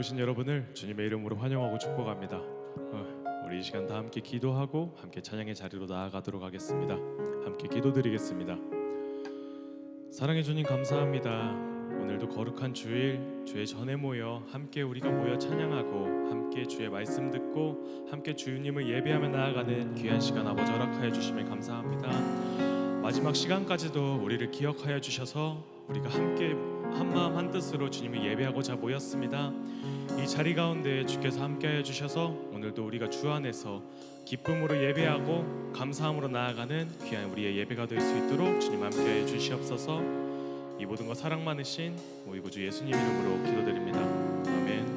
오신 여러분을 주님의 이름으로 환영하고 축복합니다. 우리 이 시간 다 함께 기도하고 함께 찬양의 자리로 나아가도록 하겠습니다. 함께 기도드리겠습니다. 사랑해 주님 감사합니다. 오늘도 거룩한 주일 주의 전에 모여 함께 우리가 모여 찬양하고 함께 주의 말씀 듣고 함께 주님을 예배하며 나아가는 귀한 시간 아버지 허락하여 주심에 감사합니다. 마지막 시간까지도 우리를 기억하여 주셔서 우리가 함께 한마음 한뜻으로 주님을 예배하고자 모였습니다. 이 자리 가운데 주께서 함께하여 주셔서 오늘도 우리가 주 안에서 기쁨으로 예배하고 감사함으로 나아가는 귀한 우리의 예배가 될 수 있도록 주님 함께하여 주시옵소서. 이 모든 것 사랑 많으신 우리 구주 예수님 이름으로 기도드립니다. 아멘.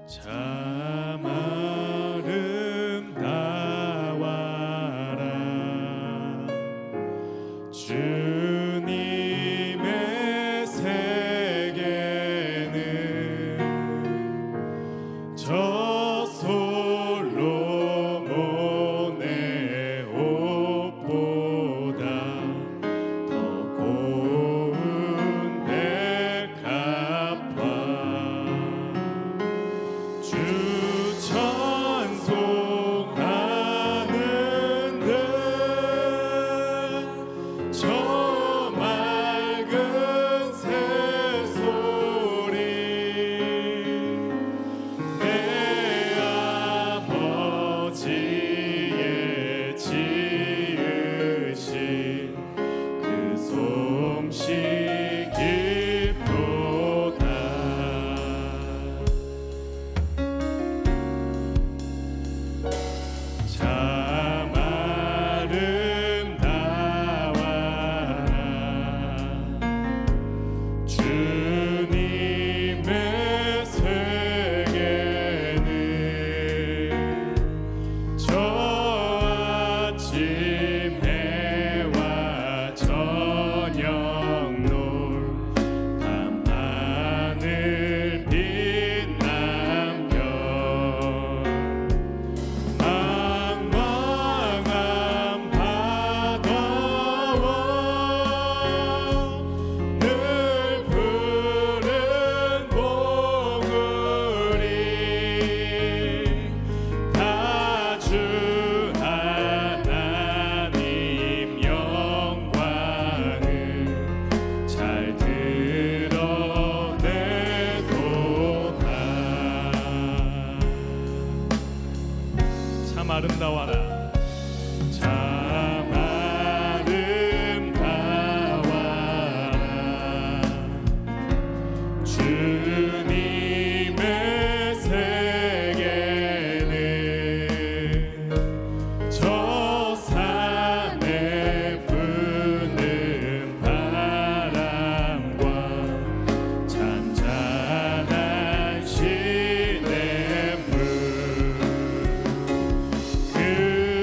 참 아름다워라 주님의 세계는 저 솔로몬의 옷보다 더 고운 백합화 주 찬송하는 듯 저 맑은 새소리 내 아버지의 지으신 그 솜씨 깊도다. 참 아름다워라 주님의 세계는 저 아침 해와 저녁 놀 밤하늘 빛난 별 망망한 바다와 늘 푸른 봉우리 다 주 하나님 영광을 잘 드러내도다. 참 아름다워라 참 아름다워라 주님의 세계는 저 산에 부는 바람과 잔잔한 시냇물 그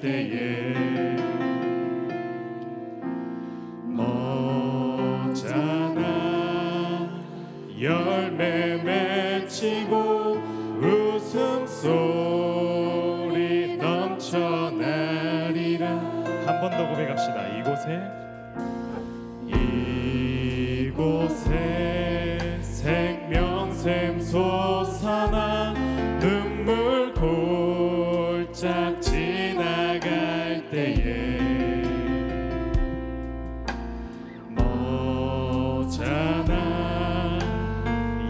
때에 머잖아 열매 맺히고 웃음소리 넘쳐나리라. 한 번 더 고백합시다. 이곳에 생명샘 솟아나 눈물 골짝 지나갈 때에 머잖아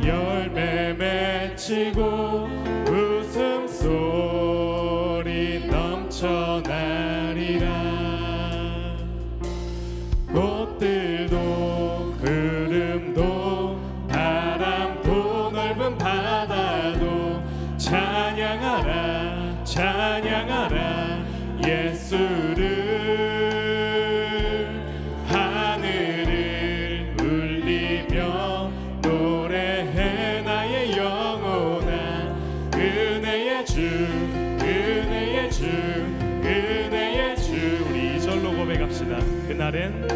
열매 맺히고 웃음소리 넘쳐나리라. 꽃들도 구름도 바람도 넓은 바다도 찬양하라 찬양하라 예수를. 하늘을 울리며 노래해 나의 영혼아. 은혜의 주 은혜의 주 은혜의 주. 우리 이절로 고백합시다. 그날엔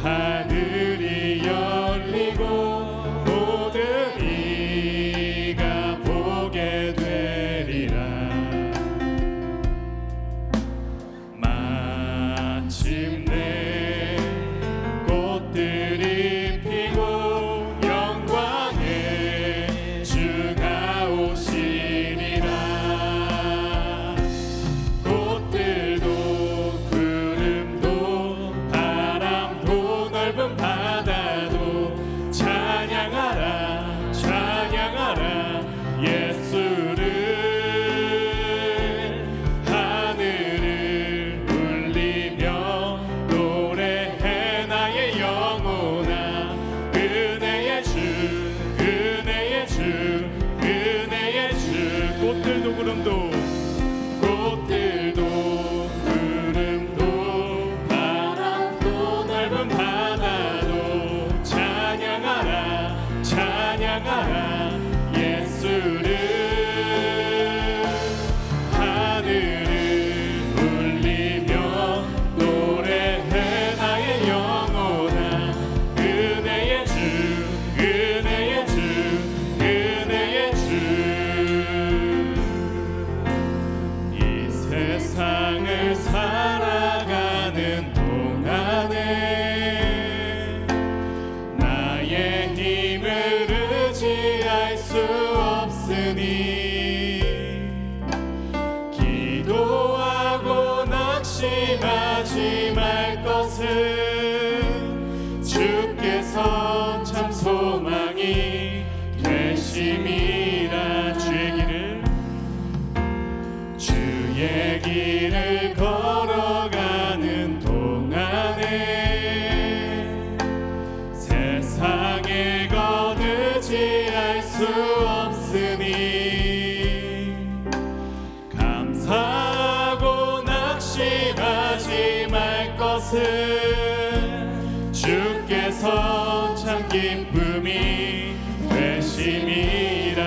하늘이 열리고 모든 이가 보게 되리라. 마침내 꽃들이 피고 영광의 주가 오시리라. 꽃들도 구름도 바람도 넓은 바다도 찬양하라 찬양하라 예수를. 하늘을 울리며 노래해 나의 영혼아. 은혜의 주 은혜의 주 은혜의 주. 꽃들도 구름도 구름도 바람도 넓은 바다도 찬양하라 찬양하라 예수를. 하늘을 울리며 노래해 나의 영혼아. 은혜의 주 은혜의 주 은혜의 주. 이 세상을 살아가는 동안에 나의 힘을 의지할 수 없으니 기도하고 낙심하지 말 것은 주께서 참 소망이 되심이라. 주의 길을 걸어가는 동안에 세상에 거두지할 수 없으니 감사하고 낙심하지 말 것은 주께서 참 기쁨이 되심이라.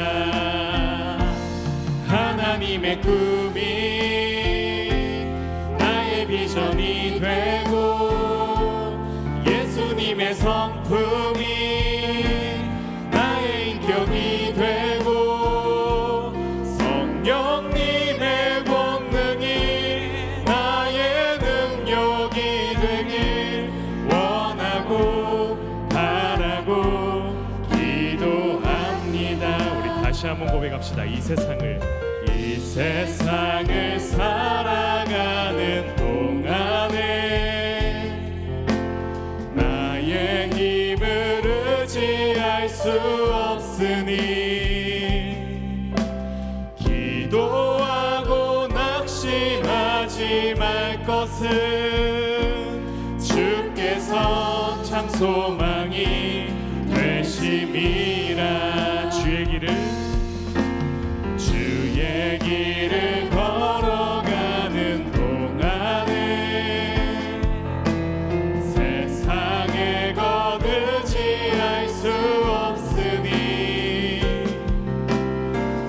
하나님의 꿈이 나의 비전이 되고 예수님의 성품이 나의 인격이 되고 성령님의 권능이 나의 능력이 되길 원하고 바라고 기도합니다. 우리 다시 한번 고백합시다. 이 세상을 살아가는 동안에 나의 힘을 의지할 수 없으니 기도하고 낙심하지 말 것은 주께서 참 소망이 되심이라. 주의 길을 걸어가는 동안에 세상에 거두지할 수 없으니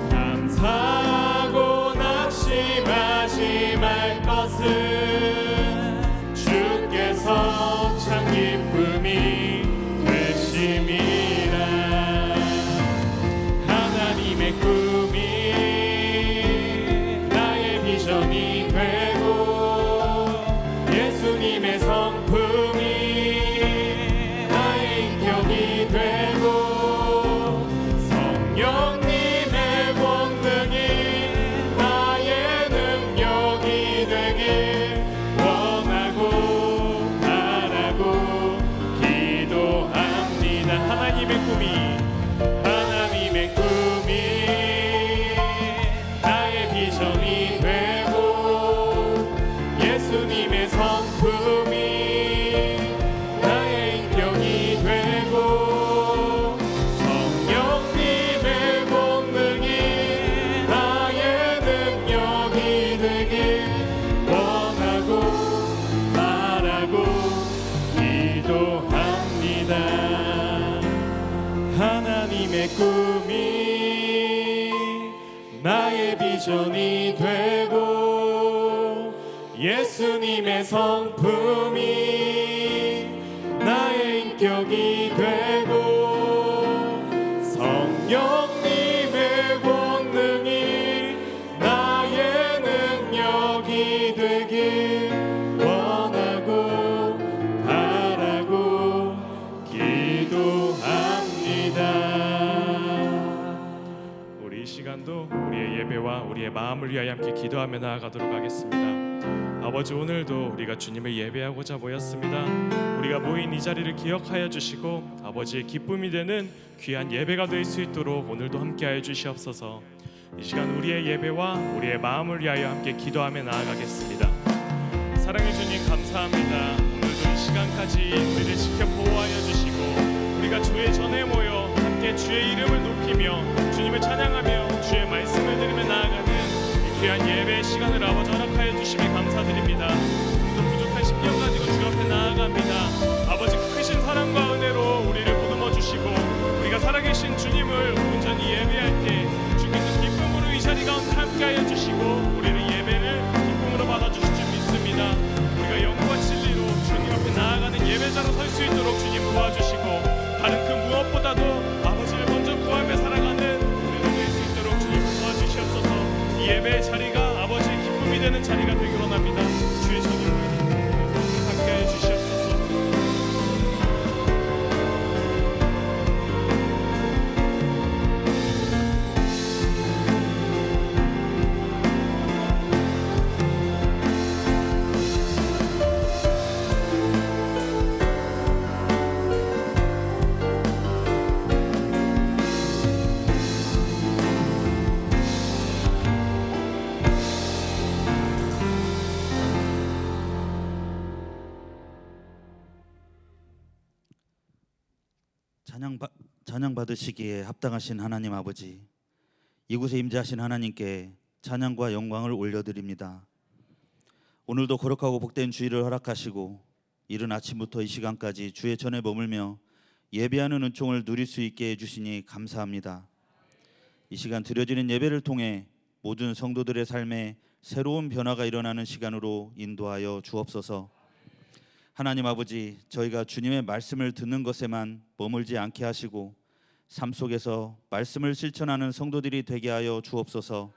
감사 비전이 되고 예수님의 성품이 나의 인격이 되고 성령님의 권능이 나의 능력이 되길 원하고 바라고 기도합니다. 하나님의 꿈이 나의 비전이 되고 예수님의 성품이 나의 인격이 되고 성령님의 권능이 나의 능력이 되길 원하고 바라고 기도합니다. 우리 이 시간도 우리의 예배와 우리의 마음을 위하여 함께 기도하며 나아가도록 하겠습니다. 아버지, 오늘도 우리가 주님을 예배하고자 모였습니다. 우리가 모인 이 자리를 기억하여 주시고 아버지의 기쁨이 되는 귀한 예배가 될 수 있도록 오늘도 함께하여 주시옵소서. 이 시간 우리의 예배와 우리의 마음을 위하여 함께 기도하며 나아가겠습니다. 사랑해 주님 감사합니다. 오늘도 이 시간까지 우리를 지켜 보호하여 주시고 우리가 주의 전에 모여 함께 주의 이름을 높이며 주님을 찬양하며 주의 말씀을 들으며 나아가는 이 귀한 예배의 시간을 아버지 허락하여 주심에 감사드립니다. 또 부족한 심령 가지고 주 앞에 나아갑니다. 아버지 크신 사랑과 은혜로 우리를 보듬어 주시고 우리가 살아계신 주님을 온전히 예배할 때 주께서 기쁨으로 이 자리 가운데 함께하여 주시고 우리를 예배를 기쁨으로 받아주실 줄 믿습니다. 우리가 영과 진리로 주님 앞에 나아가는 예배자로 설 수 있도록 주님 도와주시고 다른 그 무엇보다도 아버지를 먼저 구하며 살아가는 우리가 될 수 있도록 주님 도와주시옵소서. 이 예배의 자리가 아버지의 기쁨이 되는 자리가 되기를 원합니다. 주의 전임으로 함께하여 주시옵소서. 찬양 받으시기에 합당하신 하나님 아버지, 이곳에 임재하신 하나님께 찬양과 영광을 올려드립니다. 오늘도 거룩하고 복된 주일을 허락하시고 이른 아침부터 이 시간까지 주의 전에 머물며 예배하는 은총을 누릴 수 있게 해주시니 감사합니다. 이 시간 드려지는 예배를 통해 모든 성도들의 삶에 새로운 변화가 일어나는 시간으로 인도하여 주옵소서. 하나님 아버지, 저희가 주님의 말씀을 듣는 것에만 머물지 않게 하시고 삶 속에서 말씀을 실천하는 성도들이 되게 하여 주옵소서.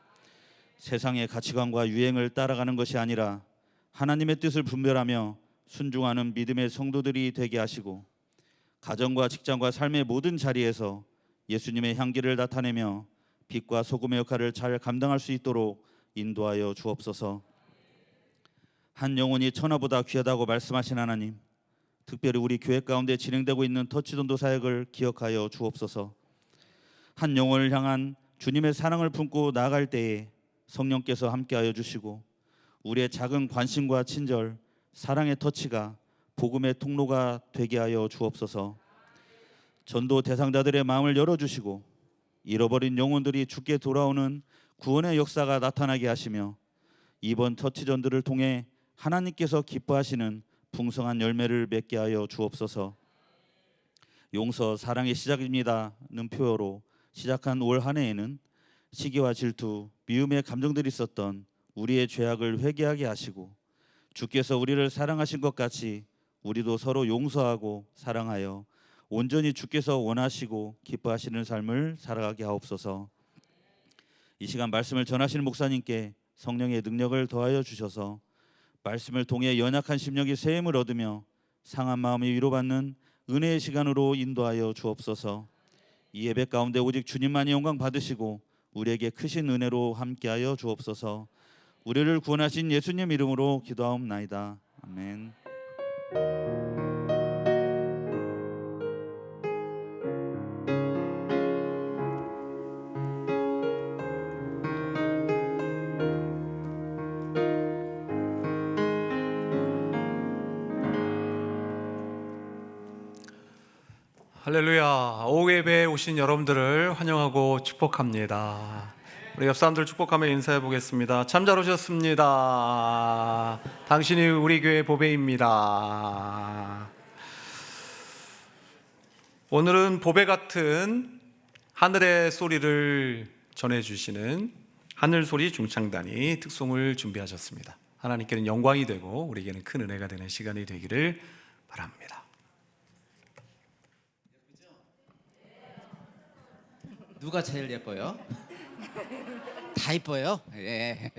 세상의 가치관과 유행을 따라가는 것이 아니라 하나님의 뜻을 분별하며 순종하는 믿음의 성도들이 되게 하시고 가정과 직장과 삶의 모든 자리에서 예수님의 향기를 나타내며 빛과 소금의 역할을 잘 감당할 수 있도록 인도하여 주옵소서. 한 영혼이 천하보다 귀하다고 말씀하신 하나님, 특별히 우리 교회 가운데 진행되고 있는 터치전도 사역을 기억하여 주옵소서. 한 영혼을 향한 주님의 사랑을 품고 나아갈 때에 성령께서 함께하여 주시고 우리의 작은 관심과 친절, 사랑의 터치가 복음의 통로가 되게 하여 주옵소서. 전도 대상자들의 마음을 열어주시고 잃어버린 영혼들이 주께 돌아오는 구원의 역사가 나타나게 하시며 이번 터치전들을 통해 하나님께서 기뻐하시는 풍성한 열매를 맺게 하여 주옵소서. 용서 사랑의 시작입니다는 표어로 시작한 올 한 해에는 시기와 질투, 미움의 감정들이 있었던 우리의 죄악을 회개하게 하시고 주께서 우리를 사랑하신 것 같이 우리도 서로 용서하고 사랑하여 온전히 주께서 원하시고 기뻐하시는 삶을 살아가게 하옵소서. 이 시간 말씀을 전하시는 목사님께 성령의 능력을 더하여 주셔서 말씀을 통해 연약한 심령이 새 힘을 얻으며 상한 마음이 위로받는 은혜의 시간으로 인도하여 주옵소서. 이 예배 가운데 오직 주님만이 영광 받으시고 우리에게 크신 은혜로 함께하여 주옵소서. 우리를 구원하신 예수님 이름으로 기도하옵나이다. 아멘. 할렐루야. 오후 예배에 오신 여러분들을 환영하고 축복합니다. 우리 옆 사람들 축복하며 인사해 보겠습니다. 참 잘 오셨습니다. 당신이 우리 교회 보배입니다. 오늘은 보배 같은 하늘의 소리를 전해주시는 하늘소리 중창단이 특송을 준비하셨습니다. 하나님께는 영광이 되고 우리에게는 큰 은혜가 되는 시간이 되기를 바랍니다. 누가 제일 예뻐요? 다 예뻐요? 예.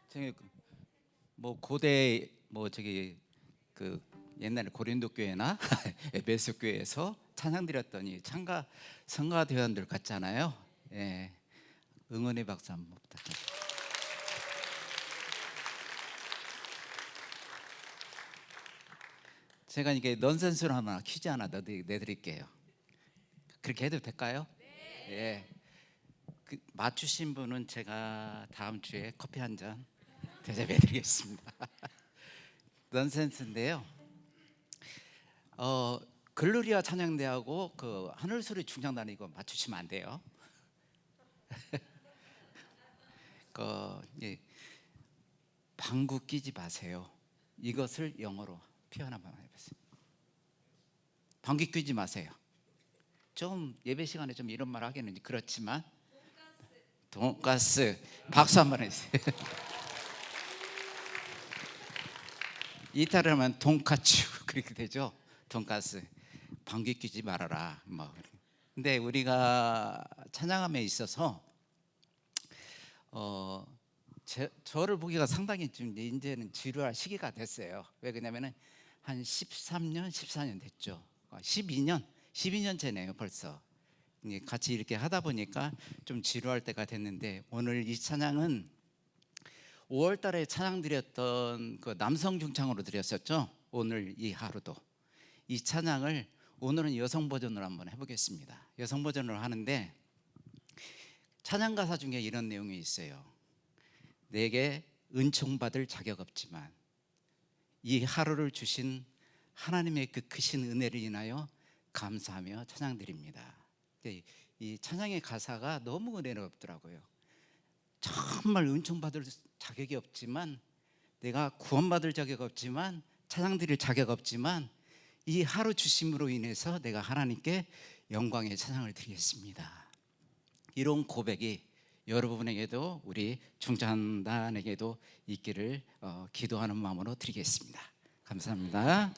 저기 뭐 고대 뭐 저기 그 옛날에 고린도 교회나 에베소 교회에서 찬양 드렸더니 참가 성가대원들 같잖아요. 예. 응원의 박수 한번 부탁드립니다. 제가 이게 넌센스로 하나 퀴즈 하나 내드릴게요. 그렇게 해도 될까요? 네. 예. 맞추신 분은 제가 다음 주에 커피 한 잔 대접해드리겠습니다. 넌센스인데요. 글로리아 찬양대하고 그 하늘소리 중창단 이거 맞추시면 안 돼요. 방구 끼지 마세요. 이것을 영어로 표현 한번 해보세요. 방귀 뀌지 마세요. 좀 예배 시간에 좀 이런 말 하기는 그렇지만 돈가스 박수 한번 해주세요. 이탈리아면 돈카츠 그렇게 되죠. 돈가스 방귀 뀌지 말아라. 뭐. 근데 우리가 찬양함에 있어서 저를 보기가 상당히 좀 이제는 지루할 시기가 됐어요. 왜 그러냐면은 한 13년, 14년 됐죠. 12년째네요 벌써. 같이 이렇게 하다 보니까 좀 지루할 때가 됐는데 오늘 이 찬양은 5월 달에 찬양 드렸던 그 남성 중창으로 드렸었죠. 오늘 이 하루도 이 찬양을 오늘은 여성 버전으로 한번 해보겠습니다. 여성 버전으로 하는데 찬양 가사 중에 이런 내용이 있어요. 내게 은총 받을 자격 없지만 이 하루를 주신 하나님의 그 크신 은혜를 인하여 감사하며 찬양드립니다. 이 찬양의 가사가 너무 은혜롭더라고요. 정말 은총 받을 자격이 없지만 내가 구원받을 자격 없지만 찬양드릴 자격 없지만 이 하루 주심으로 인해서 내가 하나님께 영광의 찬양을 드리겠습니다. 이런 고백이 여러분에게도 우리 중창단에게도 있기를 기도하는 마음으로 드리겠습니다. 감사합니다.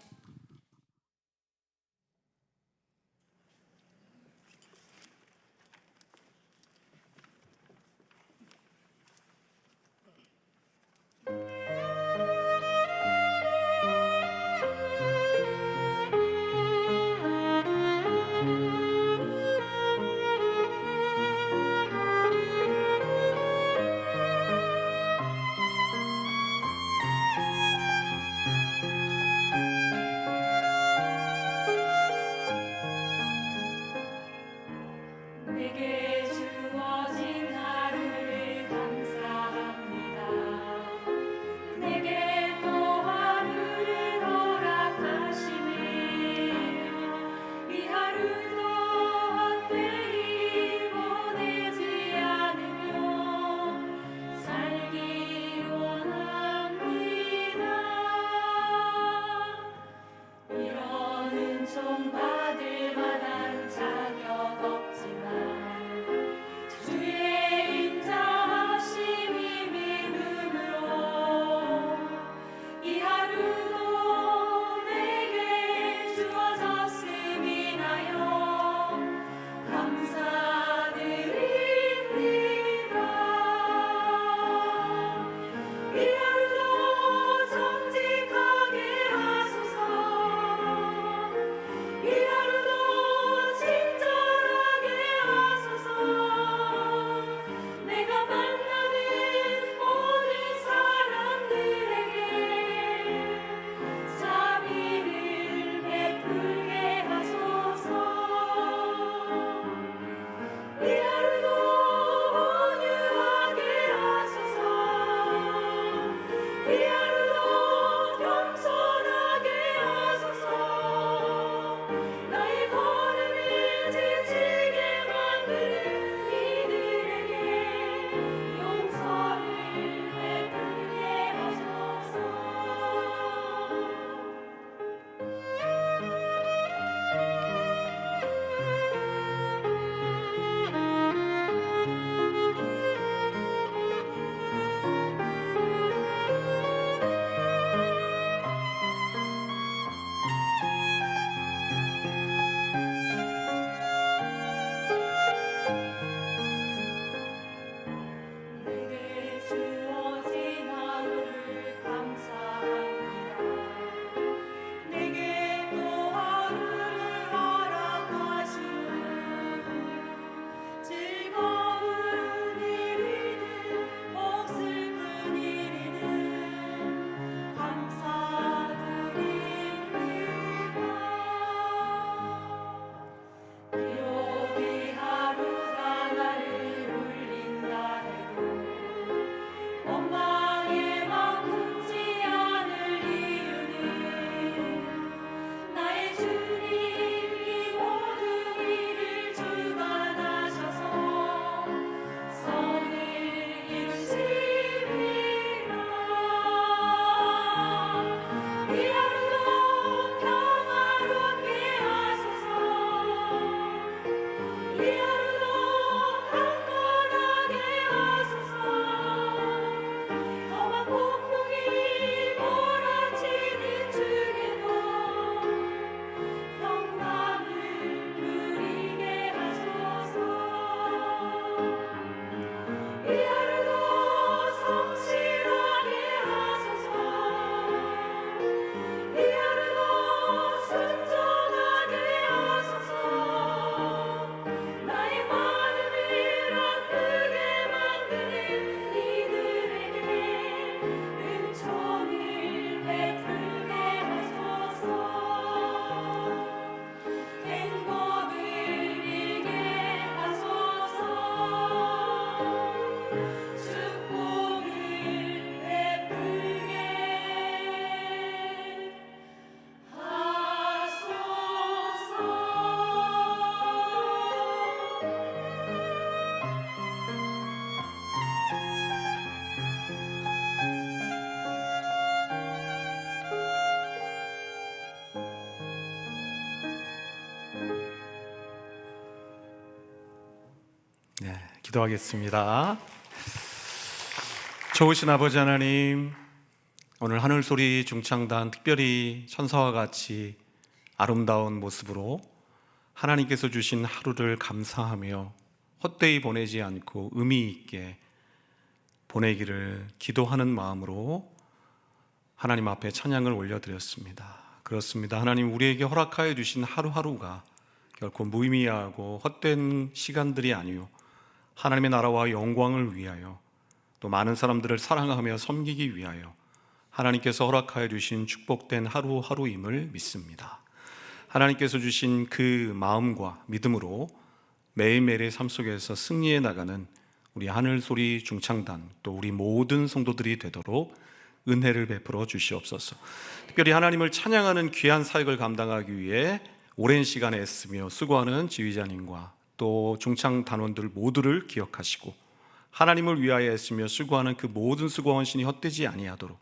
기도하겠습니다. 좋으신 아버지 하나님, 오늘 하늘소리 중창단 특별히 천사와 같이 아름다운 모습으로 하나님께서 주신 하루를 감사하며 헛되이 보내지 않고 의미 있게 보내기를 기도하는 마음으로 하나님 앞에 찬양을 올려드렸습니다. 그렇습니다. 하나님, 우리에게 허락하여 주신 하루하루가 결코 무의미하고 헛된 시간들이 아니요 하나님의 나라와 영광을 위하여 또 많은 사람들을 사랑하며 섬기기 위하여 하나님께서 허락하여 주신 축복된 하루하루임을 믿습니다. 하나님께서 주신 그 마음과 믿음으로 매일매일의 삶 속에서 승리해 나가는 우리 하늘소리 중창단 또 우리 모든 성도들이 되도록 은혜를 베풀어 주시옵소서. 특별히 하나님을 찬양하는 귀한 사역을 감당하기 위해 오랜 시간 애쓰며 수고하는 지휘자님과 또 중창 단원들 모두를 기억하시고 하나님을 위하여 애쓰며 수고하는 그 모든 수고원 신이 헛되지 아니하도록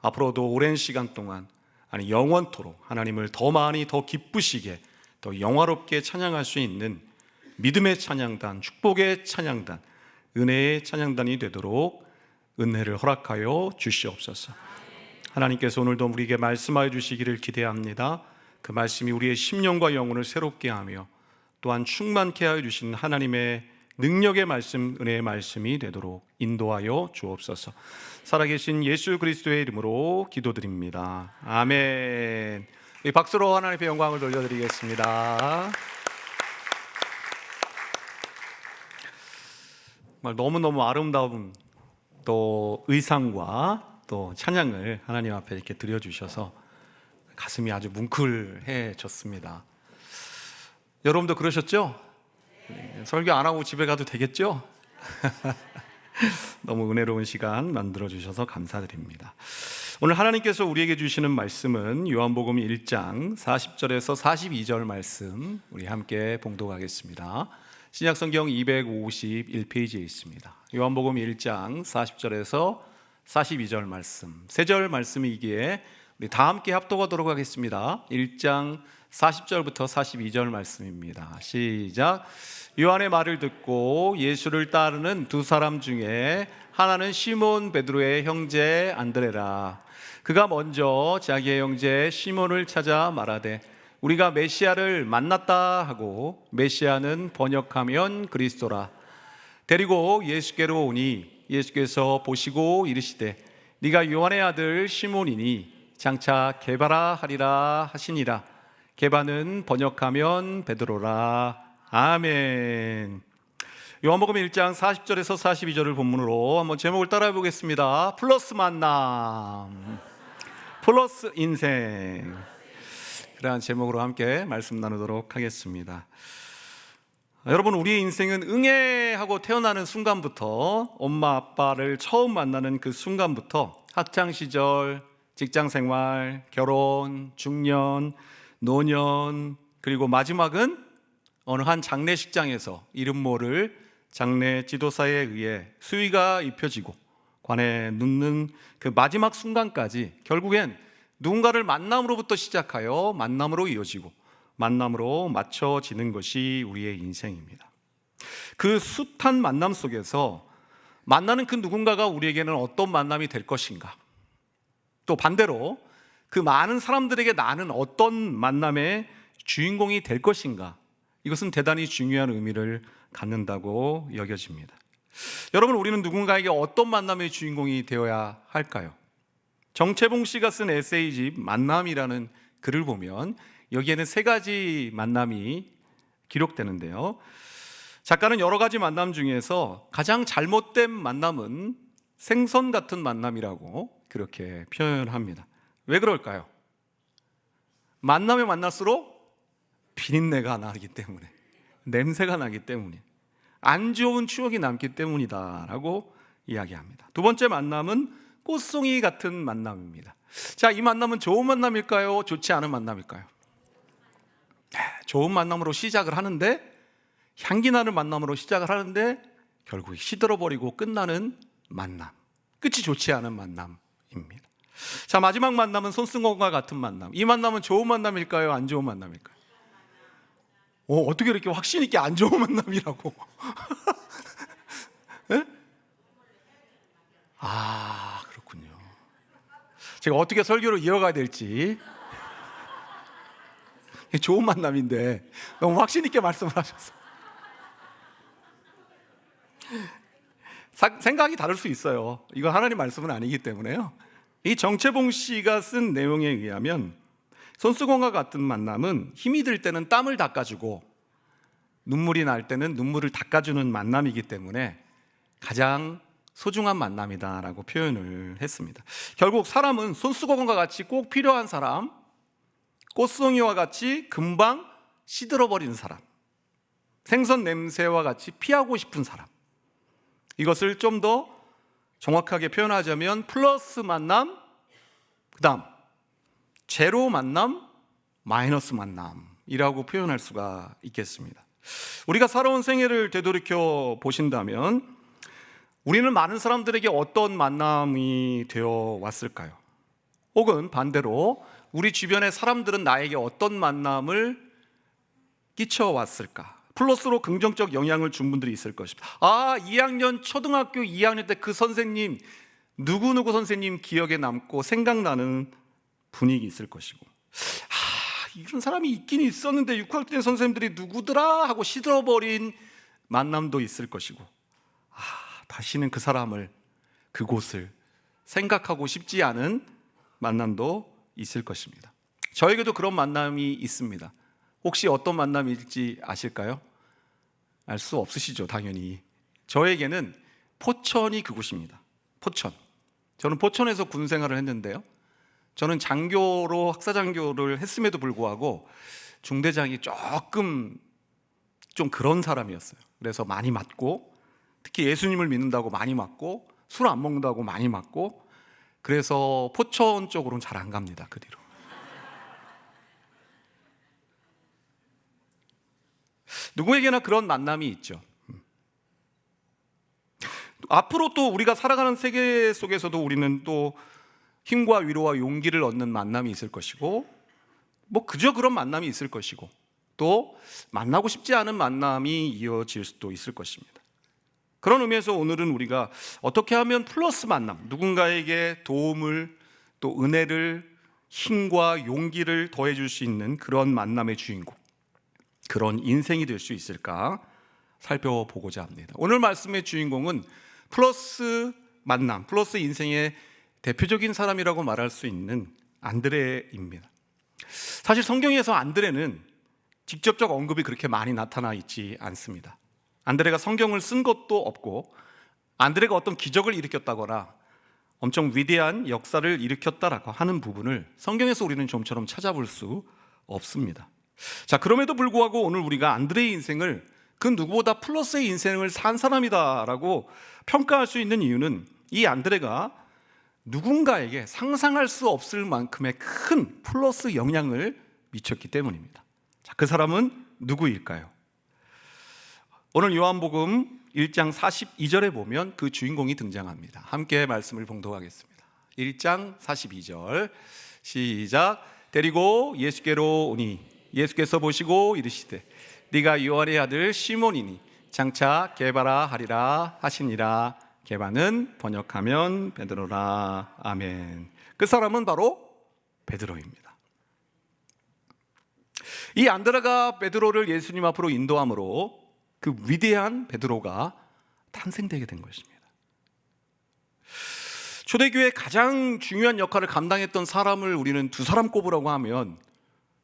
앞으로도 오랜 시간 동안 아니 영원토록 하나님을 더 많이 더 기쁘시게 더 영화롭게 찬양할 수 있는 믿음의 찬양단, 축복의 찬양단, 은혜의 찬양단이 되도록 은혜를 허락하여 주시옵소서. 하나님께서 오늘도 우리에게 말씀하여 주시기를 기대합니다. 그 말씀이 우리의 심령과 영혼을 새롭게 하며 또한 충만케 하여 주신 하나님의 능력의 말씀, 은혜의 말씀이 되도록 인도하여 주옵소서. 살아계신 예수 그리스도의 이름으로 기도드립니다. 아멘. 박수로 하나님의 영광을 돌려드리겠습니다. 정말 너무너무 아름다운 또 의상과 또 찬양을 하나님 앞에 이렇게 드려주셔서 가슴이 아주 뭉클해졌습니다. 여러분도 그러셨죠? 설교 안 하고 집에 가도 되겠죠? 너무 은혜로운 시간 만들어주셔서 감사드립니다. 오늘 하나님께서 우리에게 주시는 말씀은 요한복음 1장 40절에서 42절 말씀 우리 함께 봉독하겠습니다. 신약성경 251페이지에 있습니다. 요한복음 1장 40절에서 42절 말씀, 세 절 말씀이기에 우리 다 함께 합독하도록 하겠습니다. 1장 40절부터 42절 말씀입니다. 시작. 요한의 말을 듣고 예수를 따르는 두 사람 중에 하나는 시몬 베드로의 형제 안드레라. 그가 먼저 자기의 형제 시몬을 찾아 말하되 우리가 메시아를 만났다 하고, 메시아는 번역하면 그리스도라. 데리고 예수께로 오니 예수께서 보시고 이르시되 네가 요한의 아들 시몬이니 장차 게바라 하리라 하시니라. 게바는 번역하면 베드로라. 아멘. 요한복음 1장 40절에서 42절을 본문으로 한번 제목을 따라해 보겠습니다. 플러스 만남, 플러스 인생. 그러한 제목으로 함께 말씀 나누도록 하겠습니다. 여러분, 우리의 인생은 응애하고 태어나는 순간부터, 엄마 아빠를 처음 만나는 그 순간부터 학창시절, 직장생활, 결혼, 중년, 노년, 그리고 마지막은 어느 한 장례식장에서 이름 모를 장례 지도사에 의해 수의가 입혀지고 관에 눕는 그 마지막 순간까지 결국엔 누군가를 만남으로부터 시작하여 만남으로 이어지고 만남으로 맞춰지는 것이 우리의 인생입니다. 그 숱한 만남 속에서 만나는 그 누군가가 우리에게는 어떤 만남이 될 것인가, 또 반대로 그 많은 사람들에게 나는 어떤 만남의 주인공이 될 것인가, 이것은 대단히 중요한 의미를 갖는다고 여겨집니다. 여러분, 우리는 누군가에게 어떤 만남의 주인공이 되어야 할까요? 정채봉 씨가 쓴 에세이집 만남이라는 글을 보면 여기에는 세 가지 만남이 기록되는데요, 작가는 여러 가지 만남 중에서 가장 잘못된 만남은 생선 같은 만남이라고 그렇게 표현합니다. 왜 그럴까요? 만나면 만날수록 비린내가 나기 때문에, 냄새가 나기 때문에, 안 좋은 추억이 남기 때문이다라고 이야기합니다. 두 번째 만남은 꽃송이 같은 만남입니다. 자, 이 만남은 좋은 만남일까요? 좋지 않은 만남일까요? 좋은 만남으로 시작을 하는데, 향기 나는 만남으로 시작을 하는데 결국 시들어버리고 끝나는 만남, 끝이 좋지 않은 만남입니다. 자, 마지막 만남은 손승건과 같은 만남. 이 만남은 좋은 만남일까요? 안 좋은 만남일까요? 어떻게 이렇게 확신 있게 안 좋은 만남이라고? 네? 아, 그렇군요. 제가 어떻게 설교를 이어가야 될지. 좋은 만남인데 너무 확신 있게 말씀을 하셨어요. 생각이 다를 수 있어요. 이건 하나님 말씀은 아니기 때문에요. 이 정채봉 씨가 쓴 내용에 의하면 손수건과 같은 만남은 힘이 들 때는 땀을 닦아주고 눈물이 날 때는 눈물을 닦아주는 만남이기 때문에 가장 소중한 만남이다라고 표현을 했습니다. 결국 사람은 손수건과 같이 꼭 필요한 사람, 꽃송이와 같이 금방 시들어버리는 사람, 생선 냄새와 같이 피하고 싶은 사람, 이것을 좀 더 정확하게 표현하자면 플러스 만남, 그 다음 제로 만남, 마이너스 만남이라고 표현할 수가 있겠습니다. 우리가 살아온 생애를 되돌이켜 보신다면 우리는 많은 사람들에게 어떤 만남이 되어 왔을까요? 혹은 반대로 우리 주변의 사람들은 나에게 어떤 만남을 끼쳐 왔을까? 플러스로 긍정적 영향을 준 분들이 있을 것입니다. 2학년 초등학교 2학년 때 그 선생님, 누구누구 선생님 기억에 남고 생각나는 분위기 있을 것이고, 이런 사람이 있긴 있었는데 6학년 때 선생님들이 누구더라 하고 시들어버린 만남도 있을 것이고, 다시는 그 사람을, 그곳을 생각하고 싶지 않은 만남도 있을 것입니다. 저에게도 그런 만남이 있습니다. 혹시 어떤 만남일지 아실까요? 알 수 없으시죠, 당연히. 저에게는 포천이 그곳입니다. 포천. 저는 포천에서 군 생활을 했는데요, 저는 장교로 학사장교를 했음에도 불구하고 중대장이 조금 좀 그런 사람이었어요. 그래서 많이 맞고, 특히 예수님을 믿는다고 많이 맞고, 술 안 먹는다고 많이 맞고, 그래서 포천 쪽으로는 잘 안 갑니다, 그 뒤로. 누구에게나 그런 만남이 있죠. 앞으로 또 우리가 살아가는 세계 속에서도 우리는 또 힘과 위로와 용기를 얻는 만남이 있을 것이고, 뭐 그저 그런 만남이 있을 것이고, 또 만나고 싶지 않은 만남이 이어질 수도 있을 것입니다. 그런 의미에서 오늘은 우리가 어떻게 하면 플러스 만남, 누군가에게 도움을, 또 은혜를, 힘과 용기를 더해줄 수 있는 그런 만남의 주인공, 그런 인생이 될 수 있을까 살펴보고자 합니다. 오늘 말씀의 주인공은 플러스 만남, 플러스 인생의 대표적인 사람이라고 말할 수 있는 안드레입니다. 사실 성경에서 안드레는 직접적 언급이 그렇게 많이 나타나 있지 않습니다. 안드레가 성경을 쓴 것도 없고, 안드레가 어떤 기적을 일으켰다거나 엄청 위대한 역사를 일으켰다라고 하는 부분을 성경에서 우리는 좀처럼 찾아볼 수 없습니다. 자, 그럼에도 불구하고 오늘 우리가 안드레의 인생을 그 누구보다 플러스의 인생을 산 사람이다라고 평가할 수 있는 이유는 이 안드레가 누군가에게 상상할 수 없을 만큼의 큰 플러스 영향을 미쳤기 때문입니다. 자, 그 사람은 누구일까요? 오늘 요한복음 1장 42절에 보면 그 주인공이 등장합니다. 함께 말씀을 봉독하겠습니다. 1장 42절 시작. 데리고 예수께로 오니 예수께서 보시고 이르시되 네가 요한의 아들 시몬이니 장차 게바라 하리라 하시니라. 게바는 번역하면 베드로라. 아멘. 그 사람은 바로 베드로입니다. 이 안드레가 베드로를 예수님 앞으로 인도함으로 그 위대한 베드로가 탄생되게 된 것입니다. 초대교회의 가장 중요한 역할을 감당했던 사람을 우리는 두 사람 꼽으라고 하면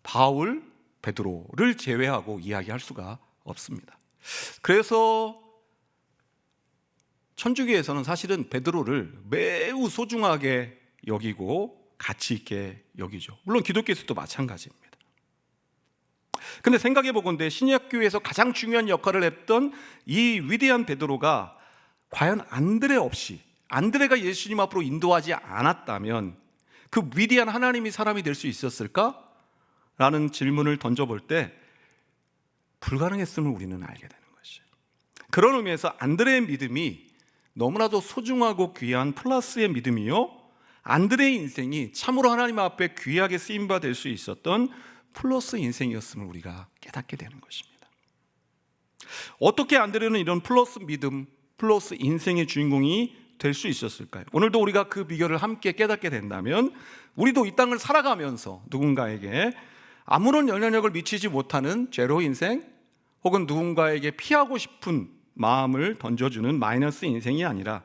바울, 베드로를 제외하고 이야기할 수가 없습니다. 그래서 천주교에서는 사실은 베드로를 매우 소중하게 여기고 가치 있게 여기죠. 물론 기독교에서도 마찬가지입니다. 근데 생각해 보건대 신약교회에서 가장 중요한 역할을 했던 이 위대한 베드로가 과연 안드레 없이, 안드레가 예수님 앞으로 인도하지 않았다면 그 위대한 하나님이 사람이 될 수 있었을까? 라는 질문을 던져볼 때 불가능했음을 우리는 알게 되는 것이에요. 그런 의미에서 안드레의 믿음이 너무나도 소중하고 귀한 플러스의 믿음이요, 안드레의 인생이 참으로 하나님 앞에 귀하게 쓰임받아 될 수 있었던 플러스 인생이었음을 우리가 깨닫게 되는 것입니다. 어떻게 안드레는 이런 플러스 믿음, 플러스 인생의 주인공이 될 수 있었을까요? 오늘도 우리가 그 비결을 함께 깨닫게 된다면 우리도 이 땅을 살아가면서 누군가에게 아무런 영향력을 미치지 못하는 제로 인생, 혹은 누군가에게 피하고 싶은 마음을 던져주는 마이너스 인생이 아니라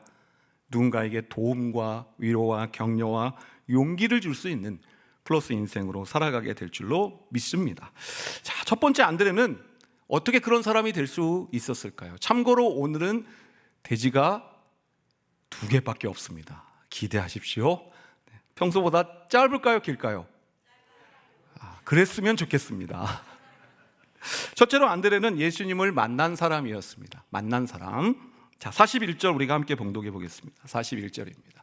누군가에게 도움과 위로와 격려와 용기를 줄 수 있는 플러스 인생으로 살아가게 될 줄로 믿습니다. 자, 첫 번째 안드레는 어떻게 그런 사람이 될 수 있었을까요? 참고로 오늘은 돼지가 2개밖에 없습니다. 기대하십시오. 평소보다 짧을까요? 길까요? 그랬으면 좋겠습니다. 첫째로 안드레는 예수님을 만난 사람이었습니다. 만난 사람. 자, 41절 우리가 함께 봉독해 보겠습니다. 41절입니다.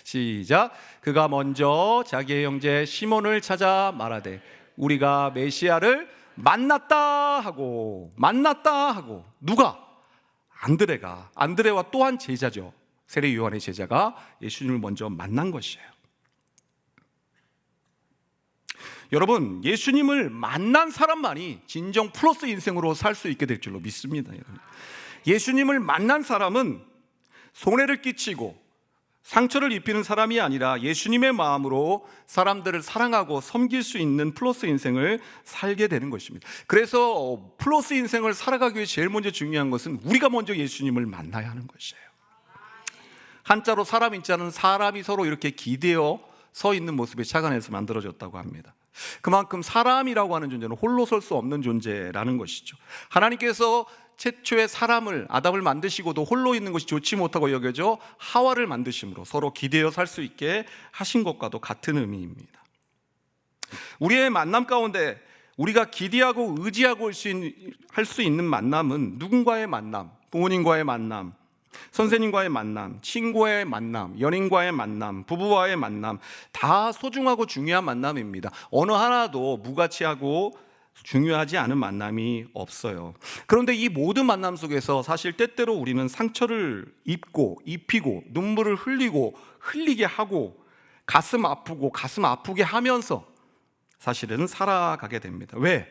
시작. 그가 먼저 자기의 형제 시몬을 찾아 말하되 우리가 메시아를 만났다 하고 누가? 안드레가, 안드레와 또한 제자죠. 세례 요한의 제자가 예수님을 먼저 만난 것이에요. 여러분, 예수님을 만난 사람만이 진정 플러스 인생으로 살 수 있게 될 줄로 믿습니다. 예수님을 만난 사람은 손해를 끼치고 상처를 입히는 사람이 아니라 예수님의 마음으로 사람들을 사랑하고 섬길 수 있는 플러스 인생을 살게 되는 것입니다. 그래서 플러스 인생을 살아가기 위해 제일 먼저 중요한 것은 우리가 먼저 예수님을 만나야 하는 것이에요. 한자로 사람 인자는 사람이 서로 이렇게 기대어 서 있는 모습에 착안해서 만들어졌다고 합니다. 그만큼 사람이라고 하는 존재는 홀로 설 수 없는 존재라는 것이죠. 하나님께서 최초의 사람을, 아담을 만드시고도 홀로 있는 것이 좋지 못하고 여겨져 하와를 만드심으로 서로 기대어 살 수 있게 하신 것과도 같은 의미입니다. 우리의 만남 가운데 우리가 기대하고 의지하고 할 수 있는 만남은 누군가의 만남, 부모님과의 만남, 선생님과의 만남, 친구의 만남, 연인과의 만남, 부부와의 만남, 다 소중하고 중요한 만남입니다. 어느 하나도 무가치하고 중요하지 않은 만남이 없어요. 그런데 이 모든 만남 속에서 사실 때때로 우리는 상처를 입히고 눈물을 흘리게 하고 가슴 아프게 하면서 사실은 살아가게 됩니다. 왜?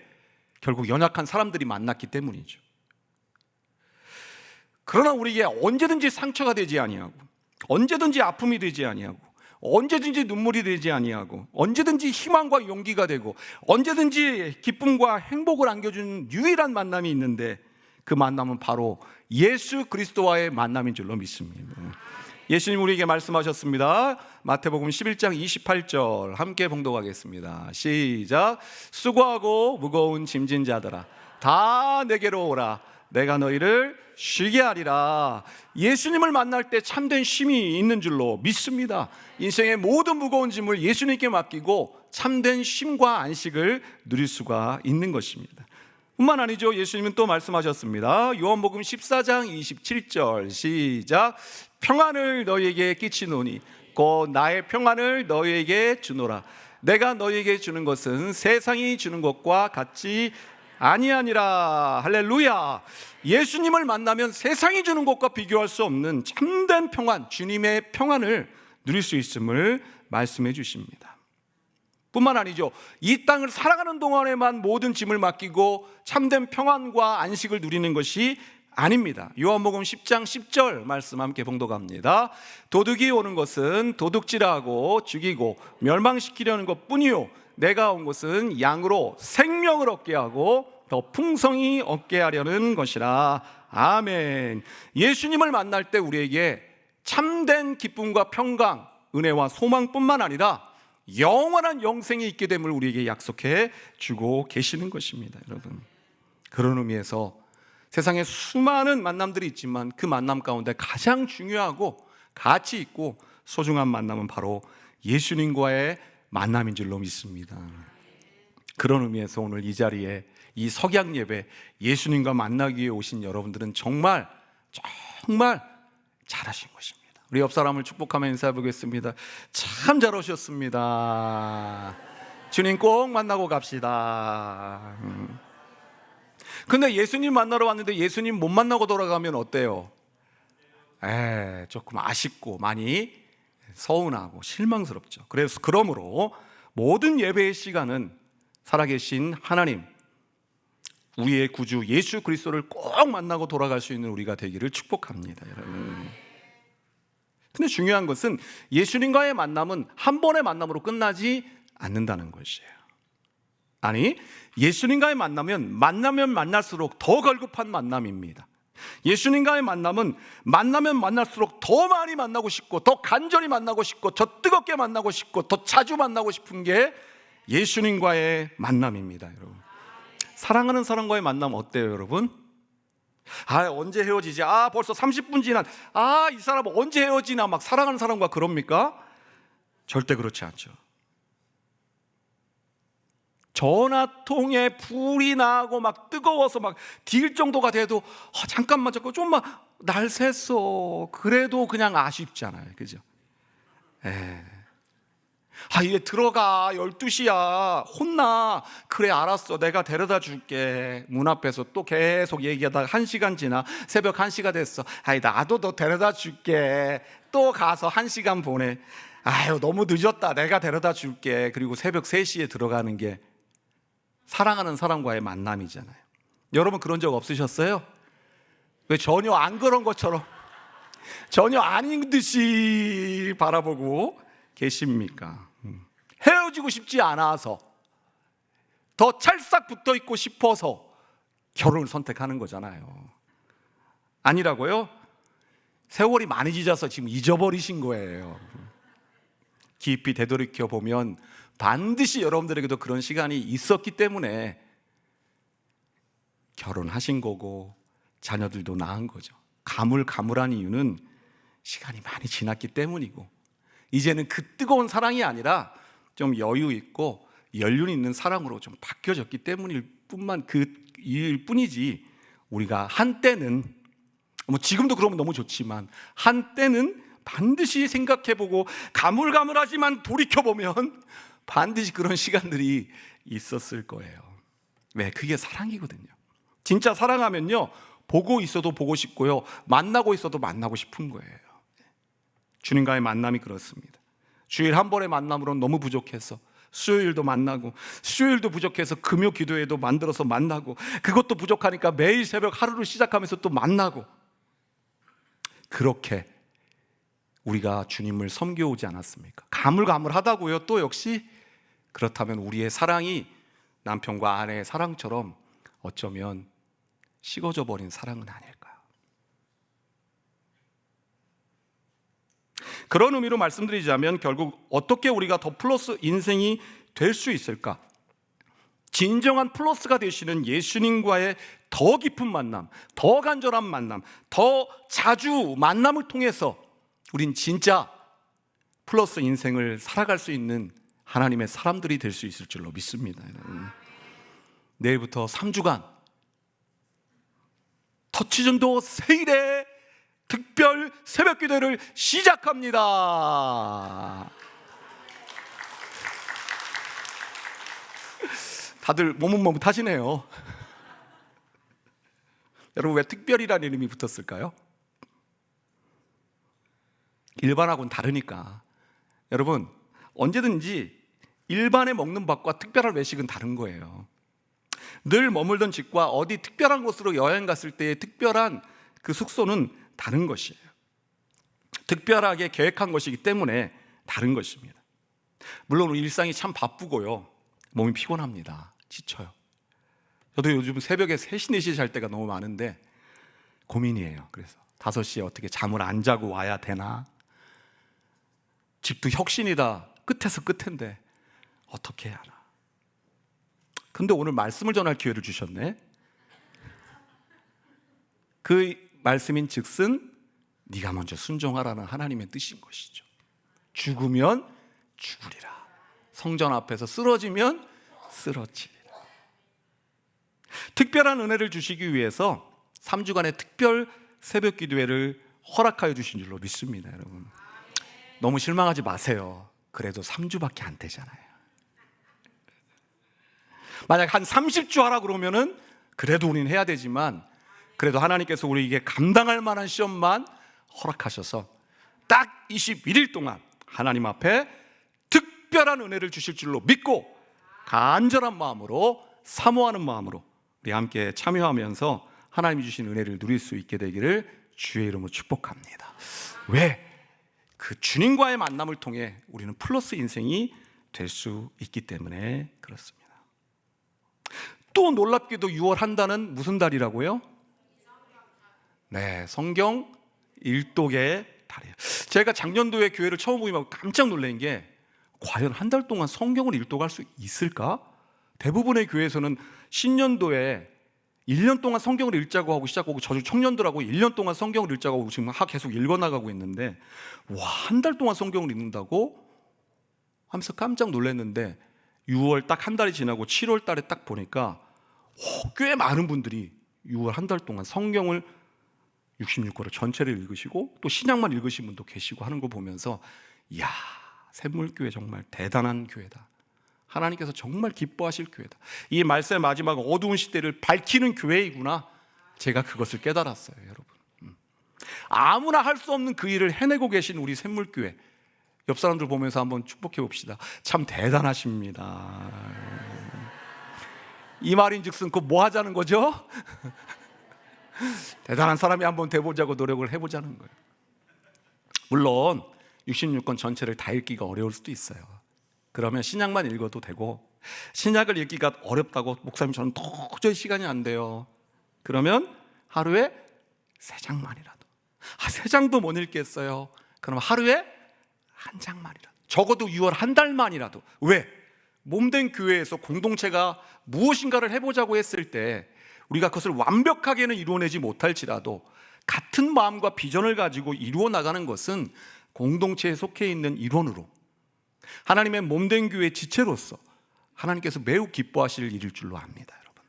결국 연약한 사람들이 만났기 때문이죠. 그러나 우리에게 언제든지 상처가 되지 아니하고, 언제든지 아픔이 되지 아니하고, 언제든지 눈물이 되지 아니하고, 언제든지 희망과 용기가 되고, 언제든지 기쁨과 행복을 안겨준 유일한 만남이 있는데, 그 만남은 바로 예수 그리스도와의 만남인 줄로 믿습니다. 예수님 우리에게 말씀하셨습니다. 마태복음 11장 28절 함께 봉독하겠습니다. 시작. 수고하고 무거운 짐진 자들아 다 내게로 오라. 내가 너희를 쉬게 하리라. 예수님을 만날 때 참된 쉼이 있는 줄로 믿습니다. 인생의 모든 무거운 짐을 예수님께 맡기고 참된 쉼과 안식을 누릴 수가 있는 것입니다. 뿐만 아니죠. 예수님은 또 말씀하셨습니다. 요한복음 14장 27절 시작. 평안을 너희에게 끼치노니 곧 나의 평안을 너희에게 주노라. 내가 너희에게 주는 것은 세상이 주는 것과 같이 아니하니라. 할렐루야. 예수님을 만나면 세상이 주는 것과 비교할 수 없는 참된 평안, 주님의 평안을 누릴 수 있음을 말씀해 주십니다. 뿐만 아니죠. 이 땅을 살아가는 동안에만 모든 짐을 맡기고 참된 평안과 안식을 누리는 것이 아닙니다. 요한복음 10장 10절 말씀 함께 봉독합니다. 도둑이 오는 것은 도둑질하고 죽이고 멸망시키려는 것뿐이요 내가 온 것은 양으로 생명을 얻게 하고 더 풍성히 얻게 하려는 것이라. 아멘. 예수님을 만날 때 우리에게 참된 기쁨과 평강, 은혜와 소망뿐만 아니라 영원한 영생이 있게 됨을 우리에게 약속해 주고 계시는 것입니다. 여러분, 그런 의미에서 세상에 수많은 만남들이 있지만 그 만남 가운데 가장 중요하고 가치 있고 소중한 만남은 바로 예수님과의 만남인 줄로 믿습니다. 그런 의미에서 오늘 이 자리에 이 석양 예배 예수님과 만나기 위해 오신 여러분들은 정말 잘하신 것입니다. 우리 옆 사람을 축복하며 인사해 보겠습니다. 참 잘 오셨습니다. 주님 꼭 만나고 갑시다. 근데 예수님 만나러 왔는데 예수님 못 만나고 돌아가면 어때요? 조금 아쉽고 많이 서운하고 실망스럽죠. 그러므로 모든 예배의 시간은 살아계신 하나님, 우리의 구주 예수 그리스도를 꼭 만나고 돌아갈 수 있는 우리가 되기를 축복합니다. 여러분. 근데 중요한 것은 예수님과의 만남은 한 번의 만남으로 끝나지 않는다는 것이에요. 아니, 예수님과의 만나면 만날수록 더 걸급한 만남입니다. 예수님과의 만남은 만나면 만날수록 더 많이 만나고 싶고 더 간절히 만나고 싶고 더 뜨겁게 만나고 싶고 더 자주 만나고 싶은 게 예수님과의 만남입니다. 여러분, 사랑하는 사람과의 만남 어때요? 여러분, 언제 헤어지지? 벌써 30분 지난. 이 사람 언제 헤어지나 막 사랑하는 사람과 그럽니까? 절대 그렇지 않죠. 전화통에 불이 나고 막 뜨거워서 막 딜 정도가 돼도 잠깐만 좀만 날 샜어. 그래도 그냥 아쉽잖아요. 그죠? 이제 들어가. 12시야. 혼나. 그래 알았어. 내가 데려다 줄게. 문 앞에서 또 계속 얘기하다가 1시간 지나. 새벽 1시가 됐어. 나도 너 데려다 줄게. 또 가서 1시간 보내. 너무 늦었다. 내가 데려다 줄게. 그리고 새벽 3시에 들어가는 게 사랑하는 사람과의 만남이잖아요. 여러분 그런 적 없으셨어요? 왜 전혀 안 그런 것처럼 전혀 아닌 듯이 바라보고 계십니까? 헤어지고 싶지 않아서 더 찰싹 붙어 있고 싶어서 결혼을 선택하는 거잖아요. 아니라고요? 세월이 많이 지나서 지금 잊어버리신 거예요. 깊이 되돌이켜 보면 반드시 여러분들에게도 그런 시간이 있었기 때문에 결혼하신 거고 자녀들도 낳은 거죠. 가물가물한 이유는 시간이 많이 지났기 때문이고 이제는 그 뜨거운 사랑이 아니라 좀 여유 있고 연륜 있는 사랑으로 좀 바뀌어졌기 때문일 뿐이지, 우리가 한때는 지금도 그러면 너무 좋지만 한때는 반드시 생각해보고 가물가물하지만 돌이켜보면 반드시 그런 시간들이 있었을 거예요. 왜? 그게 사랑이거든요. 진짜 사랑하면요, 보고 있어도 보고 싶고요, 만나고 있어도 만나고 싶은 거예요. 주님과의 만남이 그렇습니다. 주일 한 번의 만남으로는 너무 부족해서 수요일도 만나고, 수요일도 부족해서 금요 기도회도 만들어서 만나고, 그것도 부족하니까 매일 새벽 하루를 시작하면서 또 만나고, 그렇게 우리가 주님을 섬겨오지 않았습니까? 가물가물하다고요. 또 역시 그렇다면 우리의 사랑이 남편과 아내의 사랑처럼 어쩌면 식어져 버린 사랑은 아닐까요? 그런 의미로 말씀드리자면 결국 어떻게 우리가 더 플러스 인생이 될 수 있을까? 진정한 플러스가 되시는 예수님과의 더 깊은 만남, 더 간절한 만남, 더 자주 만남을 통해서 우린 진짜 플러스 인생을 살아갈 수 있는 하나님의 사람들이 될 수 있을 줄로 믿습니다. 내일부터 3주간 터치전도 세일의 특별 새벽 기도를 시작합니다. 다들 머뭇머뭇하시네요. 여러분, 왜 특별이라는 이름이 붙었을까요? 일반하고는 다르니까. 여러분, 언제든지 일반에 먹는 밥과 특별한 외식은 다른 거예요. 늘 머물던 집과 어디 특별한 곳으로 여행 갔을 때의 특별한 그 숙소는 다른 것이에요. 특별하게 계획한 것이기 때문에 다른 것입니다. 물론 일상이 참 바쁘고요, 몸이 피곤합니다. 지쳐요. 저도 요즘 새벽에 3시, 4시에 잘 때가 너무 많은데 고민이에요. 그래서 5시에 어떻게 잠을 안 자고 와야 되나? 집도 혁신이다. 끝에서 끝인데 어떻게 해야 하나? 근데 오늘 말씀을 전할 기회를 주셨네. 그 말씀인 즉슨 네가 먼저 순종하라는 하나님의 뜻인 것이죠. 죽으면 죽으리라. 성전 앞에서 쓰러지면 쓰러지리라. 특별한 은혜를 주시기 위해서 3주간의 특별 새벽 기도회를 허락하여 주신 줄로 믿습니다. 여러분, 너무 실망하지 마세요. 그래도 3주밖에 안 되잖아요. 만약 한 30주 하라 그러면은 그래도 우리는 해야 되지만, 그래도 하나님께서 우리에게 감당할 만한 시험만 허락하셔서 딱 21일 동안 하나님 앞에 특별한 은혜를 주실 줄로 믿고 간절한 마음으로, 사모하는 마음으로 우리 함께 참여하면서 하나님이 주신 은혜를 누릴 수 있게 되기를 주의 이름으로 축복합니다. 왜? 그 주님과의 만남을 통해 우리는 플러스 인생이 될 수 있기 때문에 그렇습니다. 또 놀랍게도 6월 한 달은 무슨 달이라고요? 네, 성경 일독의 달이에요. 제가 작년도에 교회를 처음 오면 깜짝 놀란 게, 과연 한 달 동안 성경을 일독할 수 있을까? 대부분의 교회에서는 신년도에 1년 동안 성경을 읽자고 하고 시작하고, 저도 청년들하고 1년 동안 성경을 읽자고 하고 지금 계속 읽어나가고 있는데, 와, 한 달 동안 성경을 읽는다고? 하면서 깜짝 놀랐는데 6월 딱 한 달이 지나고 7월 달에 딱 보니까 꽤 많은 분들이 6월 한 달 동안 성경을 66권을 전체를 읽으시고 또 신약만 읽으신 분도 계시고 하는 거 보면서, 이야, 샘물교회 정말 대단한 교회다. 하나님께서 정말 기뻐하실 교회다. 이 말세의 마지막 어두운 시대를 밝히는 교회이구나. 제가 그것을 깨달았어요, 여러분. 아무나 할 수 없는 그 일을 해내고 계신 우리 샘물교회, 옆 사람들 보면서 한번 축복해 봅시다. 참 대단하십니다. 이 말인즉슨 그 뭐 하자는 거죠? 대단한 사람이 한번 돼보자고 노력을 해보자는 거예요. 물론 66권 전체를 다 읽기가 어려울 수도 있어요. 그러면 신약만 읽어도 되고, 신약을 읽기가 어렵다고 목사님 저는 도저히 시간이 안 돼요. 그러면 하루에 3장만이라도, 3장도 못 읽겠어요. 그럼 하루에 1장만이라도, 적어도 6월 한 달만이라도. 왜? 몸된 교회에서 공동체가 무엇인가를 해보자고 했을 때 우리가 그것을 완벽하게는 이루어내지 못할지라도 같은 마음과 비전을 가지고 이루어 나가는 것은 공동체에 속해 있는 일원으로, 하나님의 몸된 교회의 지체로서 하나님께서 매우 기뻐하실 일일 줄로 압니다. 여러분,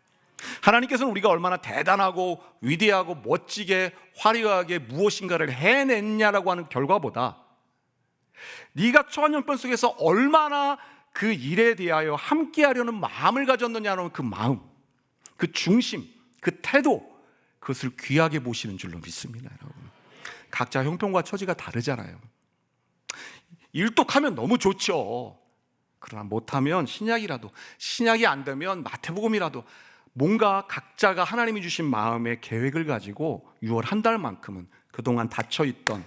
하나님께서는 우리가 얼마나 대단하고 위대하고 멋지게 화려하게 무엇인가를 해냈냐라고 하는 결과보다, 네가 초한연편 속에서 얼마나 그 일에 대하여 함께하려는 마음을 가졌느냐는 그 마음, 그 중심, 그 태도, 그것을 귀하게 보시는 줄로 믿습니다. 여러분, 각자 형편과 처지가 다르잖아요. 일독하면 너무 좋죠. 그러나 못하면 신약이 안 되면 마태복음이라도 뭔가 각자가 하나님이 주신 마음의 계획을 가지고 6월 한 달만큼은 그동안 닫혀있던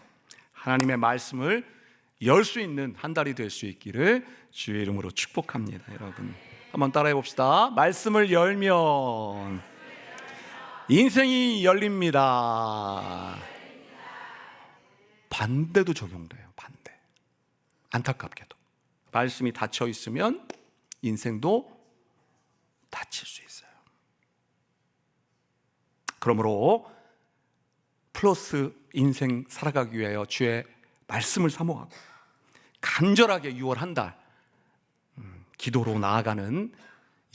하나님의 말씀을 열 수 있는 한 달이 될 수 있기를 주의 이름으로 축복합니다. 여러분, 한번 따라해 봅시다. 말씀을 열면 인생이 열립니다. 반대도 적용돼요. 반대. 안타깝게도 말씀이 닫혀 있으면 인생도 닫힐 수 있어요. 그러므로 플러스 인생 살아가기 위하여 주의 말씀을 사모하고 간절하게 6월 한 달 기도로 나아가는,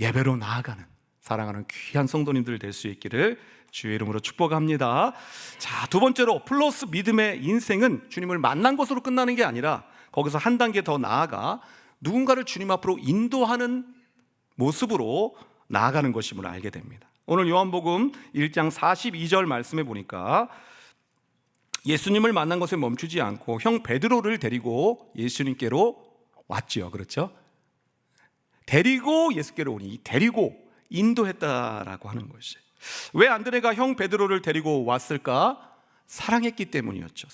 예배로 나아가는 사랑하는 귀한 성도님들 될 수 있기를 주의 이름으로 축복합니다. 자, 두 번째로 플러스 믿음의 인생은 주님을 만난 것으로 끝나는 게 아니라 거기서 한 단계 더 나아가 누군가를 주님 앞으로 인도하는 모습으로 나아가는 것임을 알게 됩니다. 오늘 요한복음 1장 42절 말씀에 보니까 예수님을 만난 것에 멈추지 않고 형 베드로를 데리고 예수님께로 왔지요. 그렇죠? 데리고 예수께로 오니, 데리고 인도했다라고 하는 것이. 왜 안드레가 형 베드로를 데리고 왔을까? 사랑했기 때문이었죠.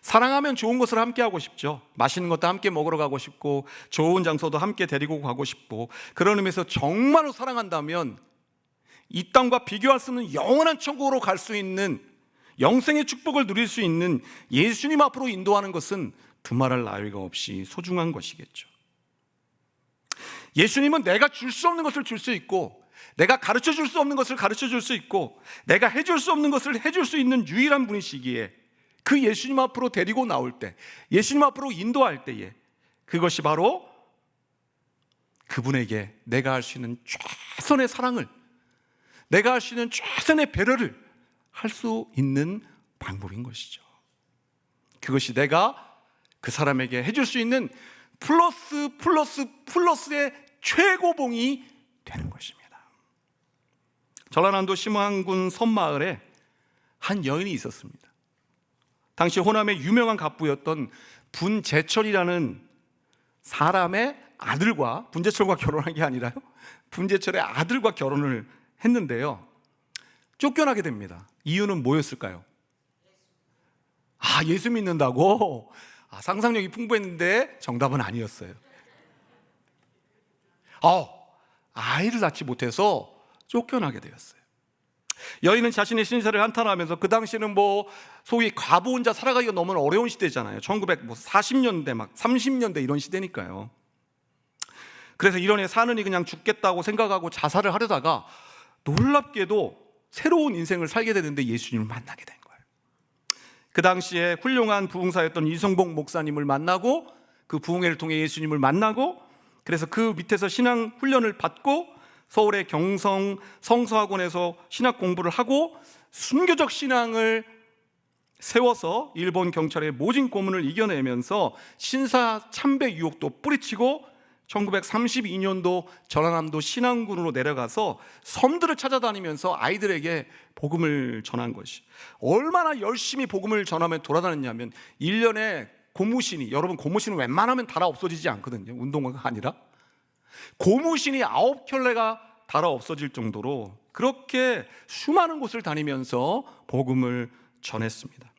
사랑하면 좋은 것을 함께 하고 싶죠. 맛있는 것도 함께 먹으러 가고 싶고, 좋은 장소도 함께 데리고 가고 싶고, 그런 의미에서 정말로 사랑한다면 이 땅과 비교할 수 없는 영원한 천국으로 갈 수 있는, 영생의 축복을 누릴 수 있는 예수님 앞으로 인도하는 것은 두말할 나위가 없이 소중한 것이겠죠. 예수님은 내가 줄 수 없는 것을 줄 수 있고, 내가 가르쳐 줄 수 없는 것을 가르쳐 줄 수 있고, 내가 해줄 수 없는 것을 해줄 수 있는 유일한 분이시기에 그 예수님 앞으로 데리고 나올 때, 예수님 앞으로 인도할 때에 그것이 바로 그분에게 내가 할 수 있는 최선의 사랑을, 내가 할 수 있는 최선의 배려를 할 수 있는 방법인 것이죠. 그것이 내가 그 사람에게 해줄 수 있는 플러스의 최고봉이 되는 것입니다. 전라남도 심화군 섬마을에 한 여인이 있었습니다. 당시 호남의 유명한 갑부였던 분재철이라는 사람의 아들과, 분재철과 결혼한 게 아니라요, 분재철의 아들과 결혼을 했는데요, 쫓겨나게 됩니다. 이유는 뭐였을까요? 예수 믿는다고? 상상력이 풍부했는데 정답은 아니었어요. 아이를 낳지 못해서 쫓겨나게 되었어요. 여인은 자신의 신세를 한탄하면서, 그 당시는 소위 과부 혼자 살아가기가 너무 어려운 시대잖아요. 1940년대 막 30년대 이런 시대니까요. 그래서 이런 애 사느니 그냥 죽겠다고 생각하고 자살을 하려다가 놀랍게도 새로운 인생을 살게 되는데 예수님을 만나게 된 거예요. 그 당시에 훌륭한 부흥사였던 이성복 목사님을 만나고, 그 부흥회를 통해 예수님을 만나고, 그래서 그 밑에서 신앙 훈련을 받고 서울의 경성 성서학원에서 신학 공부를 하고 순교적 신앙을 세워서 일본 경찰의 모진 고문을 이겨내면서 신사 참배 유혹도 뿌리치고 1932년도 전라남도 신안군으로 내려가서 섬들을 찾아다니면서 아이들에게 복음을 전한 것이, 얼마나 열심히 복음을 전하며 돌아다녔냐면 1년에 고무신이, 여러분 고무신은 웬만하면 달아 없어지지 않거든요. 운동화가 아니라 고무신이 9켤레가 달아 없어질 정도로 그렇게 수많은 곳을 다니면서 복음을 전했습니다.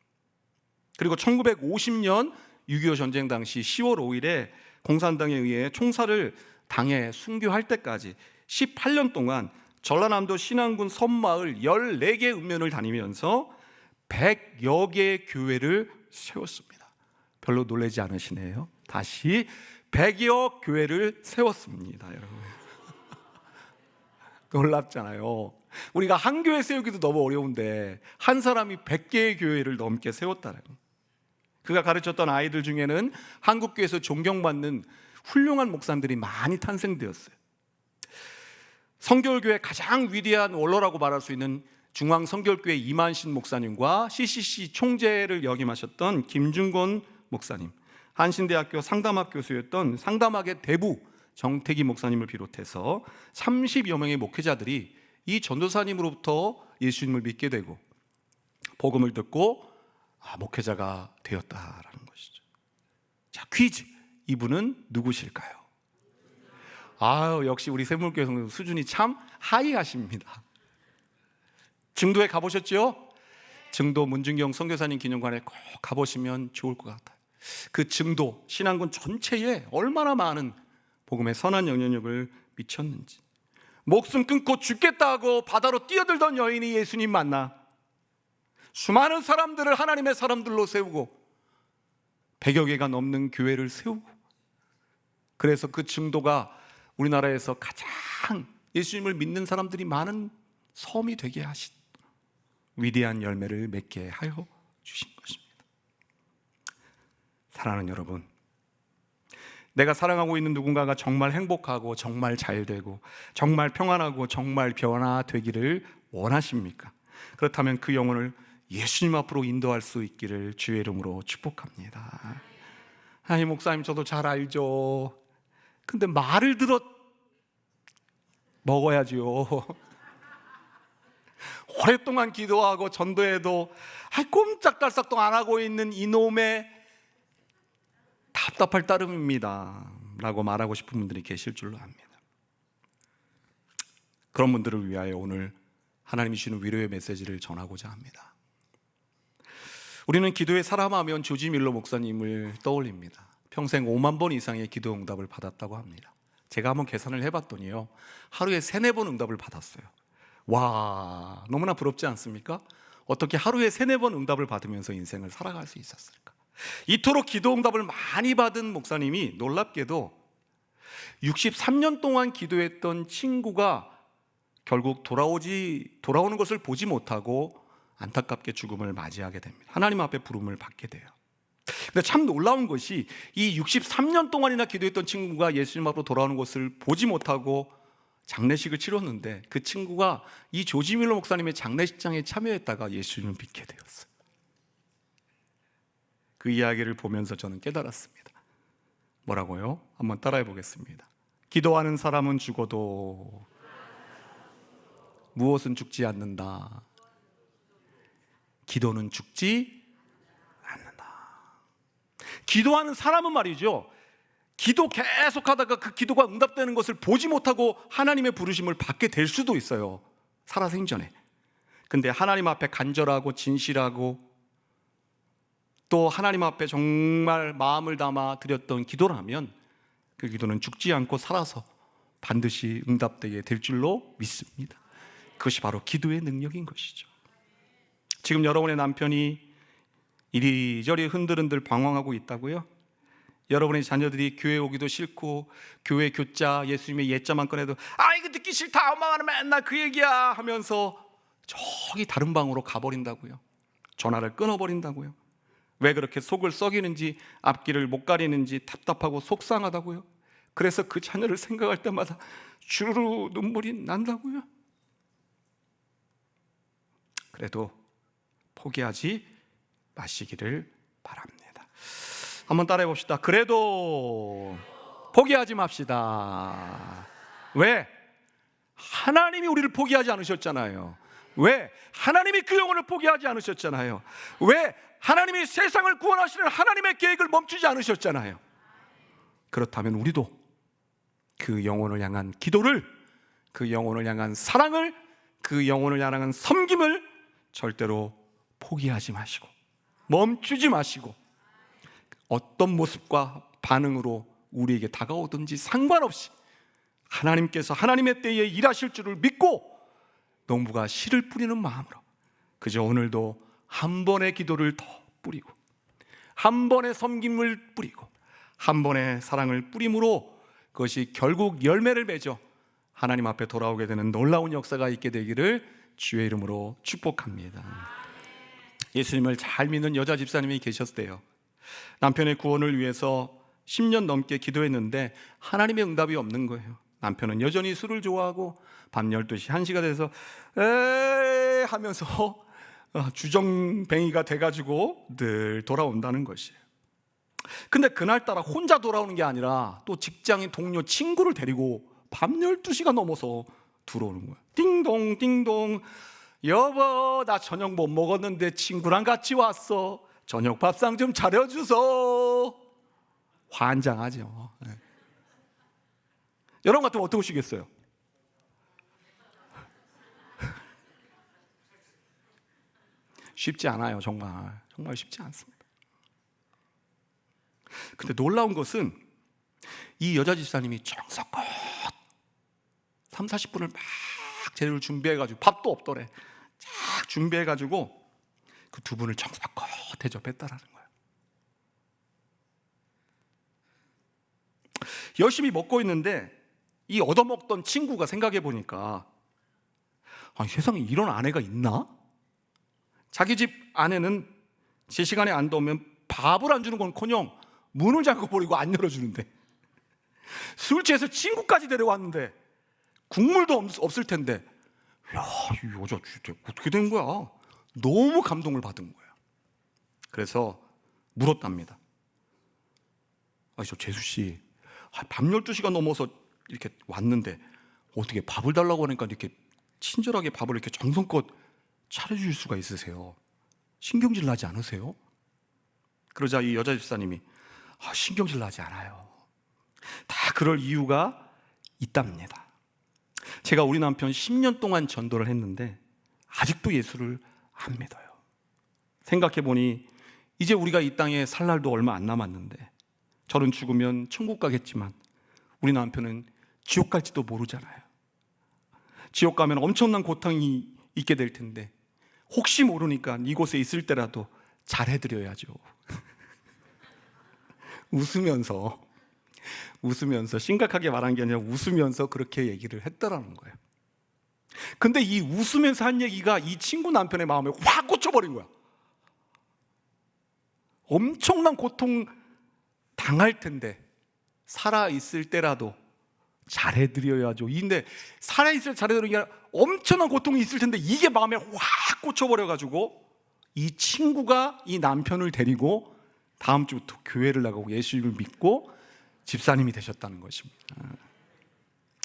그리고 1950년 6.25 전쟁 당시 10월 5일에 공산당에 의해 총살을 당해 순교할 때까지 18년 동안 전라남도 신안군 섬마을 14개 읍면을 다니면서 100여 개의 교회를 세웠습니다. 별로 놀라지 않으시네요. 다시 100여 교회를 세웠습니다. 여러분, 놀랍잖아요. 우리가 한 교회 세우기도 너무 어려운데 한 사람이 100개의 교회를 넘게 세웠다는 거예요. 그가 가르쳤던 아이들 중에는 한국교회에서 존경받는 훌륭한 목사님들이 많이 탄생되었어요. 성결교회 가장 위대한 원로라고 말할 수 있는 중앙성결교회 이만신 목사님과 CCC 총재를 역임하셨던 김준권 목사님, 한신대학교 상담학 교수였던 상담학의 대부 정태기 목사님을 비롯해서 30여 명의 목회자들이 이 전도사님으로부터 예수님을 믿게 되고 복음을 듣고 목회자가 되었다라는 것이죠. 자, 퀴즈. 이분은 누구실까요? 역시 우리 샘물교회 성도 수준이 참 하이하십니다. 증도에 가보셨죠? 증도 문준경 선교사님 기념관에 꼭 가보시면 좋을 것 같아요. 그 증도 신앙군 전체에 얼마나 많은 복음의 선한 영향력을 미쳤는지. 목숨 끊고 죽겠다 하고 바다로 뛰어들던 여인이 예수님 만나 수많은 사람들을 하나님의 사람들로 세우고 100여 개가 넘는 교회를 세우고, 그래서 그 증도가 우리나라에서 가장 예수님을 믿는 사람들이 많은 섬이 되게 하신 위대한 열매를 맺게 하여 주신 것입니다. 사랑하는 여러분, 내가 사랑하고 있는 누군가가 정말 행복하고 정말 잘 되고 정말 평안하고 정말 변화되기를 원하십니까? 그렇다면 그 영혼을 예수님 앞으로 인도할 수 있기를 주의 이름으로 축복합니다. 아니, 목사님 저도 잘 알죠. 근데 말을 들어 먹어야지요. 오랫동안 기도하고 전도해도 꼼짝달싹도 안 하고 있는 이놈의 답답할 따름입니다 라고 말하고 싶은 분들이 계실 줄로 압니다. 그런 분들을 위하여 오늘 하나님이 주시는 위로의 메시지를 전하고자 합니다. 우리는 기도의 사람 하면 조지 밀러 목사님을 떠올립니다. 평생 5만 번 이상의 기도 응답을 받았다고 합니다. 제가 한번 계산을 해봤더니요, 하루에 3-4번 응답을 받았어요. 와, 너무나 부럽지 않습니까? 어떻게 하루에 3-4번 응답을 받으면서 인생을 살아갈 수 있었을까? 이토록 기도 응답을 많이 받은 목사님이 놀랍게도 63년 동안 기도했던 친구가 결국 돌아오는 것을 보지 못하고 안타깝게 죽음을 맞이하게 됩니다. 하나님 앞에 부름을 받게 돼요. 근데 참 놀라운 것이 이 63년 동안이나 기도했던 친구가 예수님 앞으로 돌아오는 것을 보지 못하고 장례식을 치렀는데, 그 친구가 이 조지 밀러 목사님의 장례식장에 참여했다가 예수님을 믿게 되었어요. 그 이야기를 보면서 저는 깨달았습니다. 뭐라고요? 한번 따라해 보겠습니다. 기도하는 사람은 죽어도 무엇은 죽지 않는다. 기도는 죽지 않는다. 기도하는 사람은 말이죠, 기도 계속하다가 그 기도가 응답되는 것을 보지 못하고 하나님의 부르심을 받게 될 수도 있어요, 살아생전에. 근데 하나님 앞에 간절하고 진실하고 또 하나님 앞에 정말 마음을 담아 드렸던 기도라면 그 기도는 죽지 않고 살아서 반드시 응답되게 될 줄로 믿습니다. 그것이 바로 기도의 능력인 것이죠. 지금 여러분의 남편이 이리저리 흔들흔들 방황하고 있다고요? 여러분의 자녀들이 교회 오기도 싫고 교회 교자, 예수님의 예자만 꺼내도 이거 듣기 싫다, 엄마가 맨날 그 얘기야 하면서 저기 다른 방으로 가버린다고요? 전화를 끊어버린다고요? 왜 그렇게 속을 썩이는지, 앞길을 못 가리는지 답답하고 속상하다고요? 그래서 그 자녀를 생각할 때마다 주르르 눈물이 난다고요? 그래도 포기하지 마시기를 바랍니다. 한번 따라해 봅시다. 그래도 포기하지 맙시다. 왜? 하나님이 우리를 포기하지 않으셨잖아요. 왜? 하나님이 그 영혼을 포기하지 않으셨잖아요. 왜? 하나님이 세상을 구원하시는 하나님의 계획을 멈추지 않으셨잖아요. 그렇다면 우리도 그 영혼을 향한 기도를, 그 영혼을 향한 사랑을, 그 영혼을 향한 섬김을 절대로 포기하지 마시고 멈추지 마시고 어떤 모습과 반응으로 우리에게 다가오든지 상관없이 하나님께서 하나님의 때에 일하실 줄을 믿고 농부가 씨를 뿌리는 마음으로 그저 오늘도 한 번의 기도를 더 뿌리고 한 번의 섬김을 뿌리고 한 번의 사랑을 뿌림으로 그것이 결국 열매를 맺어 하나님 앞에 돌아오게 되는 놀라운 역사가 있게 되기를 주의 이름으로 축복합니다. 예수님을 잘 믿는 여자 집사님이 계셨대요. 남편의 구원을 위해서 10년 넘게 기도했는데 하나님의 응답이 없는 거예요. 남편은 여전히 술을 좋아하고 밤 12시, 1시가 돼서 에이 하면서 주정뱅이가 돼가지고 늘 돌아온다는 것이에요. 근데 그날따라 혼자 돌아오는 게 아니라 또 직장인 동료 친구를 데리고 밤 12시가 넘어서 들어오는 거야. 띵동 띵동. 여보, 나 저녁 못 먹었는데 친구랑 같이 왔어. 저녁 밥상 좀 차려주소. 환장하죠. 네. 여러분 같으면 어떻게 하시겠어요? 쉽지 않아요. 정말 쉽지 않습니다. 근데 놀라운 것은 이 여자 집사님이 정성껏 30-40분을 막 재료를 준비해가지고, 밥도 없더래, 쫙 준비해가지고 그 두 분을 정성껏 대접했다라는 거예요. 열심히 먹고 있는데 이 얻어먹던 친구가 생각해 보니까, 아니, 세상에 이런 아내가 있나? 자기 집 아내는 제 시간에 안 들어오면 밥을 안 주는 건커녕 문을 잠궈 버리고 안 열어주는데, 술 취해서 친구까지 데려왔는데 국물도 없을 텐데, 야, 이 여자 진짜 어떻게 된 거야? 너무 감동을 받은 거야. 그래서 물었답니다. 아니, 저 재수 씨, 밤 12시가 넘어서 이렇게 왔는데 어떻게 밥을 달라고 하니까 이렇게 친절하게 밥을 이렇게 정성껏 차려줄 수가 있으세요? 신경질 나지 않으세요? 그러자 이 여자 집사님이, 신경질 나지 않아요. 다 그럴 이유가 있답니다. 제가 우리 남편 10년 동안 전도를 했는데 아직도 예수를 안 믿어요. 생각해보니 이제 우리가 이 땅에 살 날도 얼마 안 남았는데, 저는 죽으면 천국 가겠지만 우리 남편은 지옥 갈지도 모르잖아요. 지옥 가면 엄청난 고통이 있게 될 텐데 혹시 모르니까 이곳에 있을 때라도 잘해드려야죠. 웃으면서 심각하게 말한 게 아니라 웃으면서 그렇게 얘기를 했더라는 거예요. 근데 이 웃으면서 한 얘기가 이 친구 남편의 마음에 확 꽂혀버린 거야. 엄청난 고통 당할 텐데 살아있을 때라도 잘해드려야죠. 근데 살아있을 잘해드리는 게 아니라 엄청난 고통이 있을 텐데 이게 마음에 확 꽂혀버려가지고 이 친구가 이 남편을 데리고 다음 주부터 교회를 나가고 예수님을 믿고 집사님이 되셨다는 것입니다.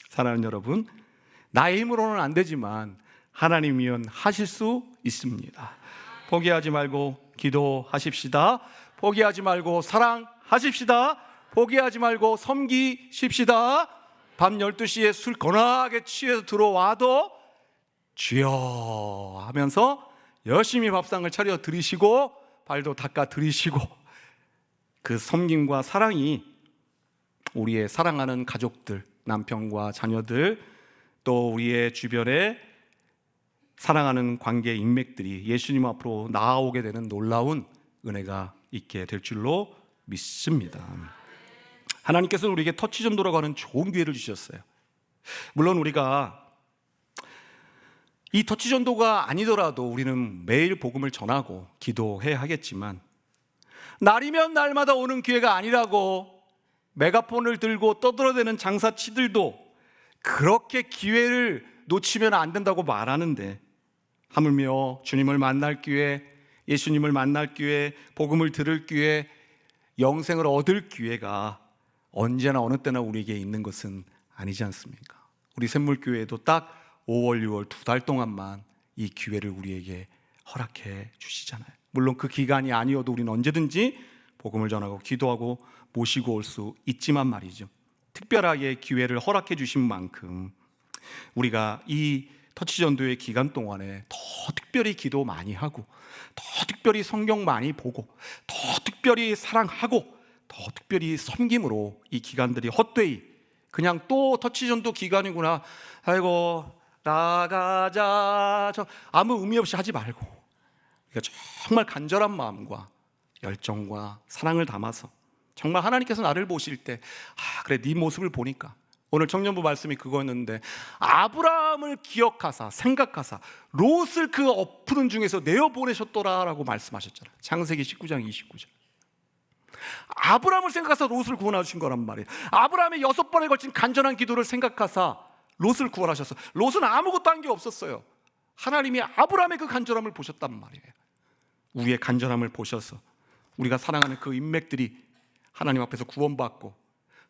사랑하는 여러분, 나의 힘으로는 안 되지만 하나님이면 하실 수 있습니다. 포기하지 말고 기도하십시다. 포기하지 말고 사랑하십시다. 포기하지 말고 섬기십시다. 밤 12시에 술 거나하게 취해서 들어와도 주여 하면서 열심히 밥상을 차려 드리시고 발도 닦아 드리시고, 그 섬김과 사랑이 우리의 사랑하는 가족들, 남편과 자녀들, 또 우리의 주변에 사랑하는 관계 인맥들이 예수님 앞으로 나아오게 되는 놀라운 은혜가 있게 될 줄로 믿습니다. 하나님께서 우리에게 터치 전도라고 하는 좋은 기회를 주셨어요. 물론 우리가 이 터치 전도가 아니더라도 우리는 매일 복음을 전하고 기도해야 하겠지만, 날이면 날마다 오는 기회가 아니라고 메가폰을 들고 떠들어대는 장사치들도 그렇게 기회를 놓치면 안 된다고 말하는데, 하물며 주님을 만날 기회, 예수님을 만날 기회, 복음을 들을 기회, 영생을 얻을 기회가 언제나 어느 때나 우리에게 있는 것은 아니지 않습니까? 우리 샘물교회도 딱 5월, 6월 2달 동안만 이 기회를 우리에게 허락해 주시잖아요. 물론 그 기간이 아니어도 우리는 언제든지 복음을 전하고 기도하고 모시고 올 수 있지만 말이죠, 특별하게 기회를 허락해 주신 만큼 우리가 이 터치전도의 기간 동안에 더 특별히 기도 많이 하고, 더 특별히 성경 많이 보고, 더 특별히 사랑하고, 더 특별히 섬김으로 이 기간들이 헛되이 그냥 또 터치전도 기간이구나, 아이고 나가자, 저 아무 의미 없이 하지 말고, 그러니까 정말 간절한 마음과 열정과 사랑을 담아서 정말 하나님께서 나를 보실 때, 그래 네 모습을 보니까, 오늘 청년부 말씀이 그거였는데, 아브라함을 기억하사 생각하사 롯을 그 엎푸른 중에서 내어보내셨더라라고 말씀하셨잖아요. 창세기 19장 29절. 아브라함을 생각하사 롯을 구원하신 거란 말이에요. 아브라함의 6번에 걸친 간절한 기도를 생각하사 롯을 구원하셨어. 롯은 아무것도 한 게 없었어요. 하나님이 아브라함의 그 간절함을 보셨단 말이에요. 우리의 간절함을 보셔서 우리가 사랑하는 그 인맥들이 하나님 앞에서 구원받고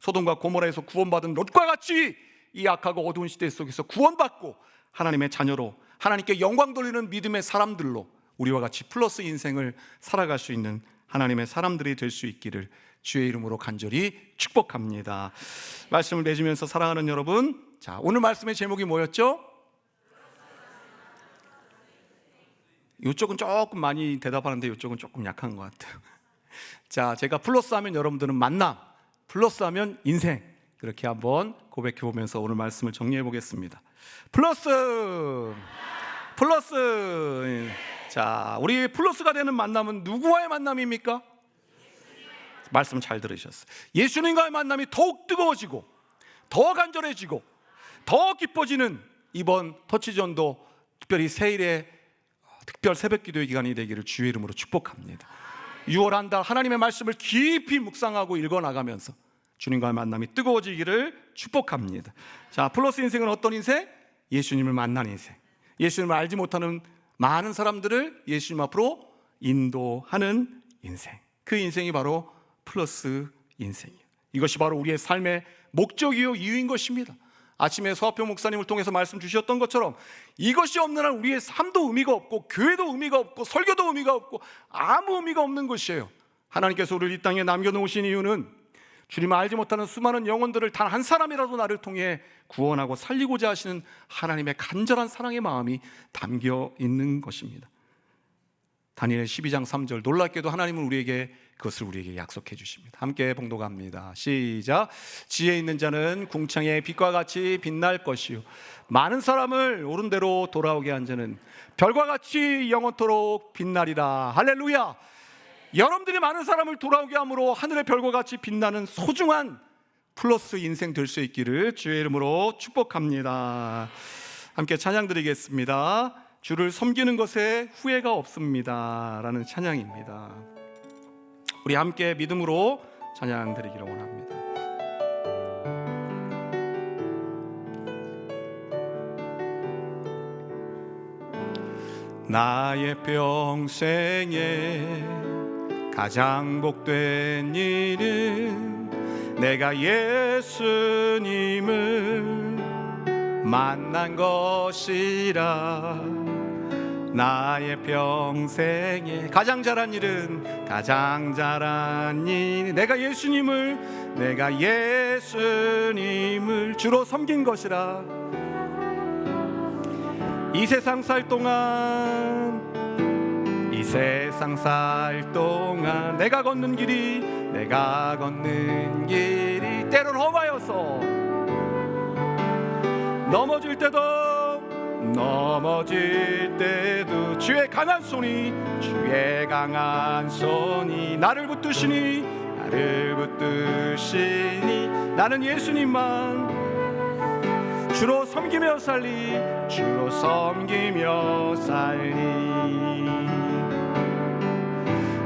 소돔과 고모라에서 구원받은 롯과 같이 이 악하고 어두운 시대 속에서 구원받고 하나님의 자녀로 하나님께 영광 돌리는 믿음의 사람들로 우리와 같이 플러스 인생을 살아갈 수 있는 하나님의 사람들이 될 수 있기를 주의 이름으로 간절히 축복합니다. 말씀을 맺으면서 사랑하는 여러분, 자, 오늘 말씀의 제목이 뭐였죠? 이쪽은 조금 많이 대답하는데 이쪽은 조금 약한 것 같아요. 자, 제가 플러스 하면 여러분들은 만남, 플러스 하면 인생, 그렇게 한번 고백해 보면서 오늘 말씀을 정리해 보겠습니다. 플러스. 자, 우리 플러스가 되는 만남은 누구와의 만남입니까? 말씀 잘 들으셨어요. 예수님과의 만남이 더욱 뜨거워지고 더 간절해지고 더 깊어지는 이번 터치전도 특별히 새해의 특별 새벽기도의 기간이 되기를 주의 이름으로 축복합니다. 6월 한 달 하나님의 말씀을 깊이 묵상하고 읽어나가면서 주님과의 만남이 뜨거워지기를 축복합니다. 자, 플러스 인생은 어떤 인생? 예수님을 만나는 인생. 예수님을 알지 못하는 많은 사람들을 예수님 앞으로 인도하는 인생. 그 인생이 바로 플러스 인생이에요. 이것이 바로 우리의 삶의 목적이요 이유인 것입니다. 아침에 서하표 목사님을 통해서 말씀 주셨던 것처럼 이것이 없는 한 우리의 삶도 의미가 없고 교회도 의미가 없고 설교도 의미가 없고 아무 의미가 없는 것이에요. 하나님께서 우리를 이 땅에 남겨놓으신 이유는 주님을 알지 못하는 수많은 영혼들을 단 한 사람이라도 나를 통해 구원하고 살리고자 하시는 하나님의 간절한 사랑의 마음이 담겨 있는 것입니다. 다니엘 12장 3절, 놀랍게도 하나님은 우리에게 그것을 우리에게 약속해 주십니다. 함께 봉독합니다. 시작. 지혜 있는 자는 궁창의 빛과 같이 빛날 것이요 많은 사람을 옳은 대로 돌아오게 한 자는 별과 같이 영원토록 빛나리라. 할렐루야. 여러분들이 많은 사람을 돌아오게 함으로 하늘의 별과 같이 빛나는 소중한 플러스 인생 될 수 있기를 주의 이름으로 축복합니다. 함께 찬양 드리겠습니다. 주를 섬기는 것에 후회가 없습니다 라는 찬양입니다. 우리 함께 믿음으로 찬양 드리기를 원합니다. 나의 평생에 가장 복된 일은 내가 예수님을 만난 것이라. 나의 평생에 가장 잘한 일은 내가 예수님을 주로 섬긴 것이라. 이 세상 살 동안 내가 걷는 길이 때론 험하여서 넘어질 때도 주의 강한 손이 나를 붙드시니 나는 예수님만 주로 섬기며 살리.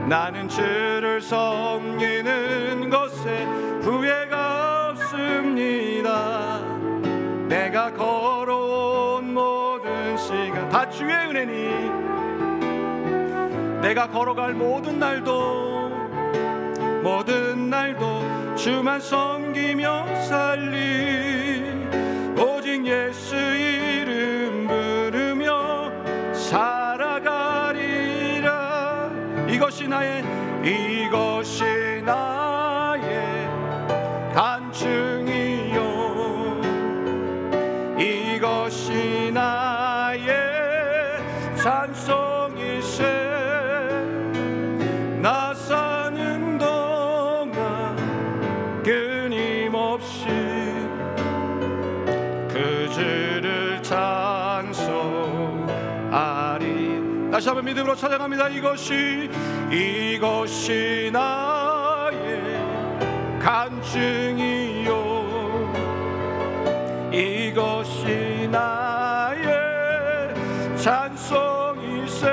나는 주를 섬기는 것에 후회가 없습니다. 내가 걸어온 모든 시간 다 주의 은혜니 내가 걸어갈 모든 날도 주만 섬기며 살리. 오직 예수 이름 부르며 살아가리라. 이것이 나의 간증이요 이것이 나의 찬송이세. 나 사는 동안 끊임없이 그 주를 찬송하리. 다시 한번 믿음으로 찬양합니다. 이것이 나의 간증이요 이것이 나의 찬송이세.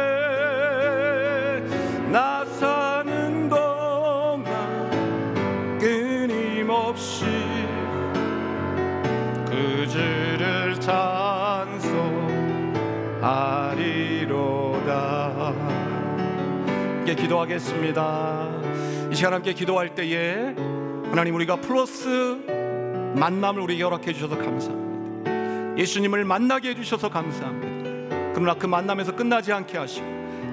나 사는 동안 끊임없이 그 주를 찬송하리로다. 함께 기도하겠습니다. 이 시간 함께 기도할 때에 하나님, 우리가 플러스 만남을 우리에게 허락해 주셔서 감사합니다. 예수님을 만나게 해주셔서 감사합니다. 그러나 그 만남에서 끝나지 않게 하시고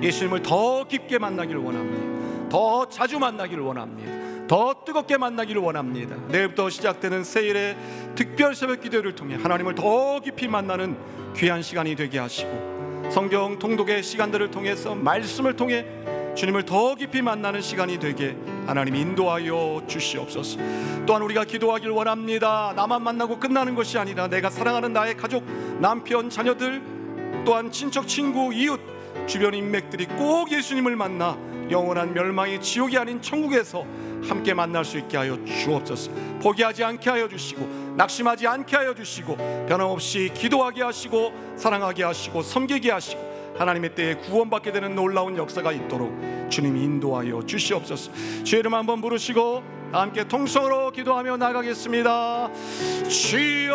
예수님을 더 깊게 만나기를 원합니다. 더 자주 만나기를 원합니다. 더 뜨겁게 만나기를 원합니다. 내일부터 시작되는 새일의 특별 새벽 기도를 통해 하나님을 더 깊이 만나는 귀한 시간이 되게 하시고, 성경 통독의 시간들을 통해서 말씀을 통해 주님을 더 깊이 만나는 시간이 되게 하나님 인도하여 주시옵소서. 또한 우리가 기도하길 원합니다. 나만 만나고 끝나는 것이 아니라 내가 사랑하는 나의 가족, 남편, 자녀들, 또한 친척, 친구, 이웃, 주변 인맥들이 꼭 예수님을 만나 영원한 멸망의 지옥이 아닌 천국에서 함께 만날 수 있게 하여 주옵소서. 포기하지 않게 하여 주시고 낙심하지 않게 하여 주시고 변함없이 기도하게 하시고 사랑하게 하시고 섬기게 하시고 하나님의 때에 구원받게 되는 놀라운 역사가 있도록 주님이 인도하여 주시옵소서. 주의 이름 한번 부르시고 함께 통성으로 기도하며 나가겠습니다. 주여,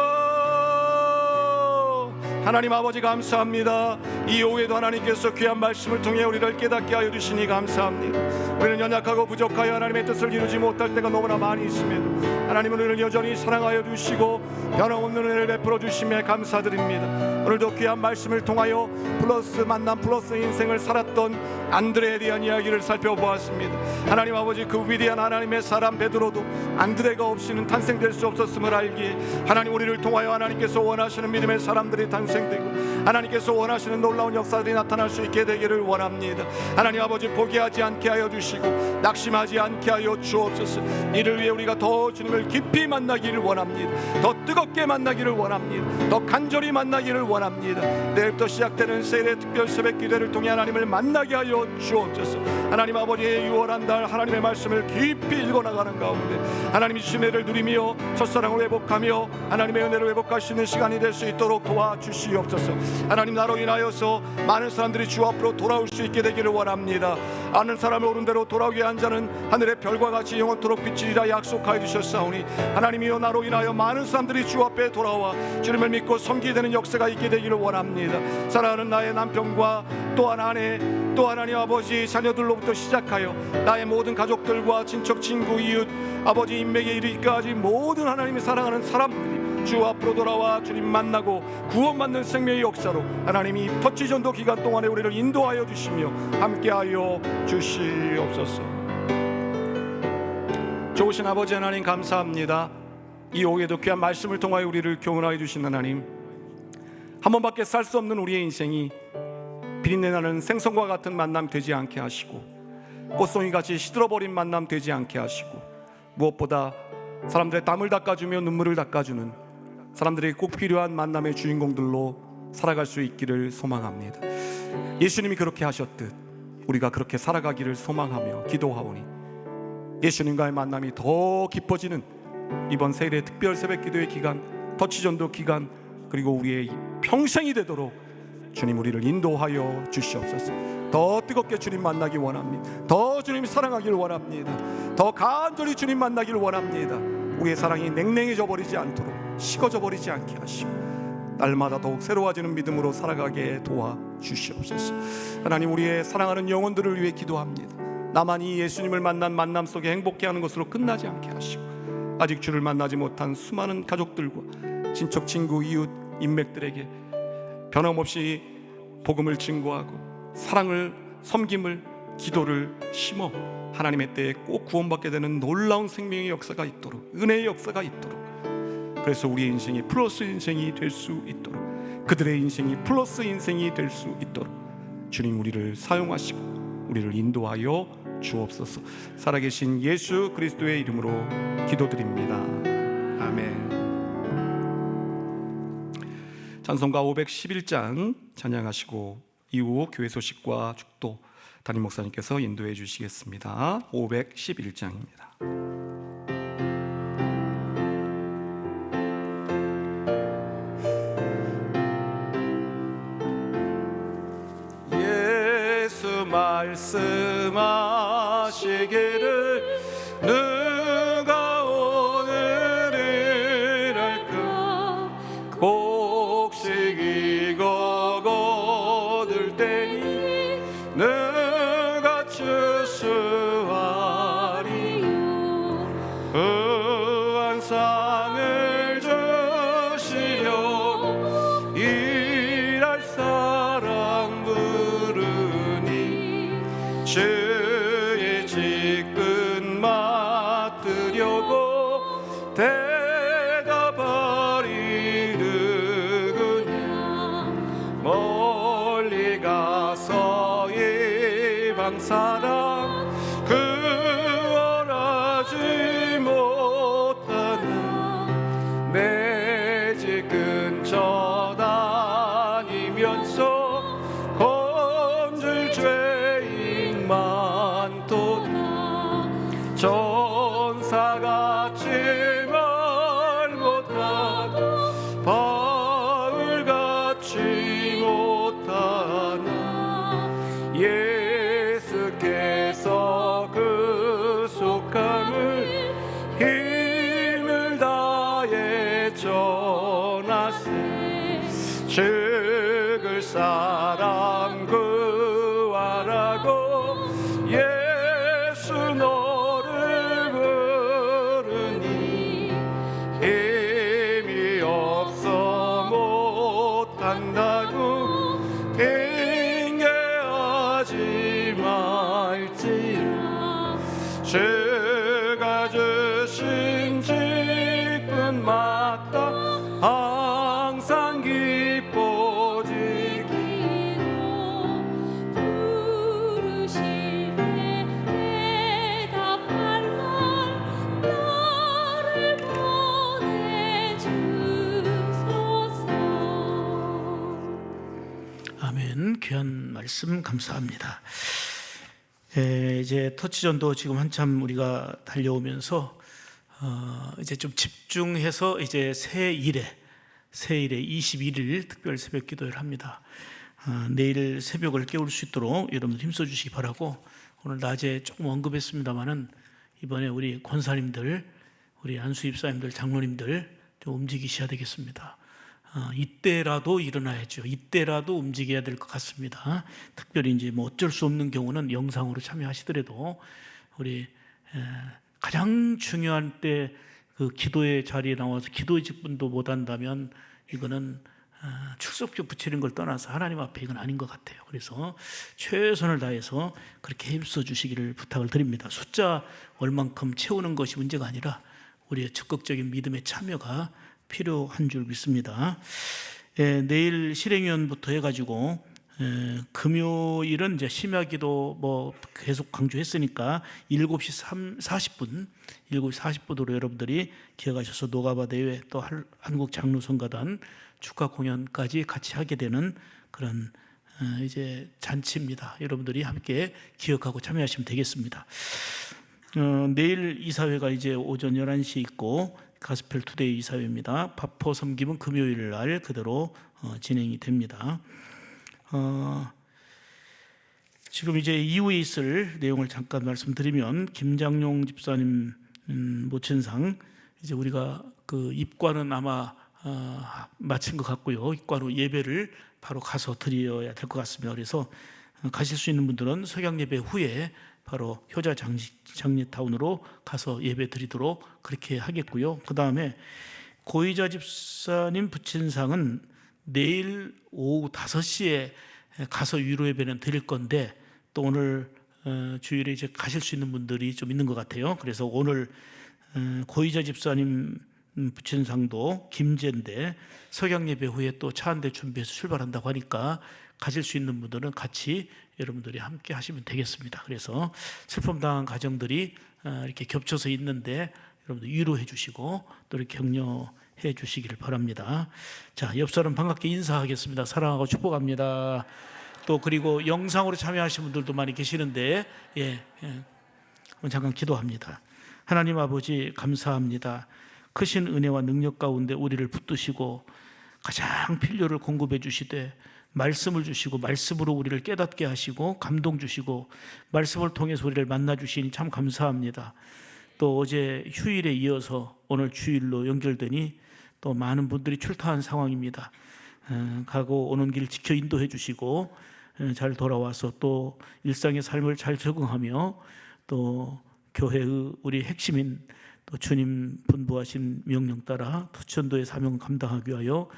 하나님 아버지 감사합니다. 이 오후에도 하나님께서 귀한 말씀을 통해 우리를 깨닫게 하여 주시니 감사합니다. 우리는 연약하고 부족하여 하나님의 뜻을 이루지 못할 때가 너무나 많이 있음에도 하나님은 우리를 여전히 사랑하여 주시고 변함없는 은혜를 베풀어 주심에 감사드립니다. 오늘도 귀한 말씀을 통하여 플러스 만남, 플러스 인생을 살았던 안드레에 대한 이야기를 살펴보았습니다. 하나님 아버지, 그 위대한 하나님의 사람 베드로도 안드레가 없이는 탄생될 수 없었음을 알기에 하나님, 우리를 통하여 하나님께서 원하시는 믿음의 사람들이 탄생되고 하나님께서 원하시는 놀라운 역사들이 나타날 수 있게 되기를 원합니다. 하나님 아버지, 포기하지 않게 하여 주시고 낙심하지 않게 하여 주옵소서. 이를 위해 우리가 더 주님을 깊이 만나기를 원합니다. 더 뜨겁게 만나기를 원합니다. 더 간절히 만나기를 원합니다. 내일부터 시작되는 세일의 특별 새벽 기도를 통해 하나님을 만나게 하여 주옵소서. 하나님 아버지의 유월한 달 하나님의 말씀을 깊이 읽어나가는 가운데 하나님이 주신 은혜를 누리며 첫사랑을 회복하며 하나님의 은혜를 회복할 수 있는 시간이 될 수 있도록 도와주시옵소서. 하나님, 나로 인하여서 많은 사람들이 주 앞으로 돌아올 수 있게 되기를 원합니다. 아는 사람을 옳은 대로 돌아오게 한 자는 하늘의 별과 같이 영원토록 비치리라 약속하여 주셨사오니 하나님이여, 나로 인하여 많은 사람들이 주 앞에 돌아와 주님을 믿고 섬기게 되는 역사가 있게 되기를 원합니다. 사랑하는 나의 남편과 또한 아내, 또 하나님 아버지 자녀들로부터 시작하여 나의 모든 가족들과 친척, 친구, 이웃, 아버지 인맥에 이르기까지 모든 하나님이 사랑하는 사람들이 주 앞으로 돌아와 주님 만나고 구원받는 생명의 역사로 하나님이 터치전도 기간 동안에 우리를 인도하여 주시며 함께하여 주시옵소서. 좋으신 아버지 하나님 감사합니다. 이 오후에도 귀한 말씀을 통하여 우리를 교훈하여 주신 하나님, 한 번밖에 살 수 없는 우리의 인생이 비린내 나는 생선과 같은 만남 되지 않게 하시고 꽃송이같이 시들어버린 만남 되지 않게 하시고 무엇보다 사람들의 땀을 닦아주며 눈물을 닦아주는 사람들에게 꼭 필요한 만남의 주인공들로 살아갈 수 있기를 소망합니다. 예수님이 그렇게 하셨듯 우리가 그렇게 살아가기를 소망하며 기도하오니 예수님과의 만남이 더 깊어지는 이번 세일의 특별 새벽 기도의 기간, 터치전도 기간, 그리고 우리의 평생이 되도록 주님 우리를 인도하여 주시옵소서. 더 뜨겁게 주님 만나기 원합니다. 더 주님 사랑하기를 원합니다. 더 간절히 주님 만나기를 원합니다. 우리의 사랑이 냉랭해져 버리지 않도록, 식어져 버리지 않게 하시고 날마다 더욱 새로워지는 믿음으로 살아가게 도와주시옵소서. 하나님, 우리의 사랑하는 영혼들을 위해 기도합니다. 나만 이 예수님을 만난 만남 속에 행복해하는 것으로 끝나지 않게 하시고 아직 주를 만나지 못한 수많은 가족들과 친척, 친구, 이웃, 인맥들에게 변함없이 복음을 증거하고 사랑을, 섬김을, 기도를 심어 하나님의 때에 꼭 구원받게 되는 놀라운 생명의 역사가 있도록, 은혜의 역사가 있도록, 그래서 우리의 인생이 플러스 인생이 될 수 있도록, 그들의 인생이 플러스 인생이 될 수 있도록 주님 우리를 사용하시고 우리를 인도하여 주옵소서. 살아계신 예수 그리스도의 이름으로 기도드립니다. 아멘. 찬송가 511장 찬양하시고 이후 교회 소식과 축도 담임 목사님께서 인도해 주시겠습니다. 511장입니다. 예수 말씀하시기를 누가 오늘을 할까 곡식이고 거둘 때니 누가 추수하리 대답하리 누구냐 멀리 가서 이방 사람 구원하지 못하나 내 집 근처 다니면서 건질 죄인 많도다 전사같이 말 못하고 바울같이 못하나 예수께서 그 속함을 힘을 다해 전하세 죽을 사람 구하라고 예수 너를 부르니 힘이 없어 못한다고 핑계하지 말지라 주가 주신 직분 마다 항상 기뻐지기로 부르심에 대답할 날 나를 보내주소서. 아멘. 귀한 말씀 감사합니다. 이제 터치전도 지금 한참 우리가 달려오면서 이제 좀 집중해서 이제 새일에 21일 특별 새벽 기도를 합니다. 내일 새벽을 깨울 수 있도록 여러분들 힘써 주시기 바라고, 오늘 낮에 조금 언급했습니다마는 이번에 우리 권사님들, 우리 안수 입사님들, 장로님들 좀 움직이셔야 되겠습니다. 이때라도 일어나야죠. 이때라도 움직여야 될 것 같습니다. 특별히 이제 뭐 어쩔 수 없는 경우는 영상으로 참여하시더라도 우리 가장 중요한 때 그 기도의 자리에 나와서 기도의 직분도 못 한다면 이거는 출석표 붙이는 걸 떠나서 하나님 앞에 이건 아닌 것 같아요. 그래서 최선을 다해서 그렇게 힘써 주시기를 부탁을 드립니다. 숫자 얼만큼 채우는 것이 문제가 아니라 우리의 적극적인 믿음의 참여가 필요한 줄 믿습니다. 내일 실행위원부터 해가지고 금요일은 이제 심야기도 뭐 계속 강조했으니까 7시 40분으로 여러분들이 기억하셔서 노가바 대회 또 한국 장로성가단 축하 공연까지 같이 하게 되는 그런 이제 잔치입니다. 여러분들이 함께 기억하고 참여하시면 되겠습니다. 내일 이사회가 이제 오전 11시에 있고 가스펠 투데이 이사회입니다. 바포 섬김은 금요일 날 그대로 진행이 됩니다. 지금 이제 이후에 있을 내용을 잠깐 말씀드리면, 김장용 집사님 모친상 이제 우리가 그 입관은 아마 마친 것 같고요. 입관 후 예배를 바로 가서 드려야 될 것 같습니다. 그래서 가실 수 있는 분들은 석양 예배 후에 바로 효자 장례타운으로 가서 예배 드리도록 그렇게 하겠고요. 그 다음에 고의자 집사님 부친상은 내일 오후 5시에 가서 위로 예배는 드릴 건데, 또 오늘 주일에 이제 가실 수 있는 분들이 좀 있는 것 같아요. 그래서 오늘 고의자 집사님 부친상도 김제인데 석양 예배 후에 또 차 한 대 준비해서 출발한다고 하니까 가실 수 있는 분들은 같이 여러분들이 함께 하시면 되겠습니다. 그래서 슬픔 당한 가정들이 이렇게 겹쳐서 있는데 여러분들 위로해 주시고 또 이렇게 격려해 주시기를 바랍니다. 자, 옆 사람 반갑게 인사하겠습니다. 사랑하고 축복합니다. 또 그리고 영상으로 참여하신 분들도 많이 계시는데 잠깐 기도합니다. 하나님 아버지 감사합니다. 크신 은혜와 능력 가운데 우리를 붙드시고 가장 필요를 공급해 주시되 말씀을 주시고 말씀으로 우리를 깨닫게 하시고 감동 주시고 말씀을 통해서 우리를 만나 주시니 참 감사합니다. 또 어제 휴일에 이어서 오늘 주일로 연결되니 또 많은 분들이 출타한 상황입니다. 가고 오는 길 지켜 인도해 주시고 잘 돌아와서 또 일상의 삶을 잘 적응하며 또 교회의 우리 핵심인 또 주님 분부하신 명령 따라 투천도의 사명 감당하기 위하여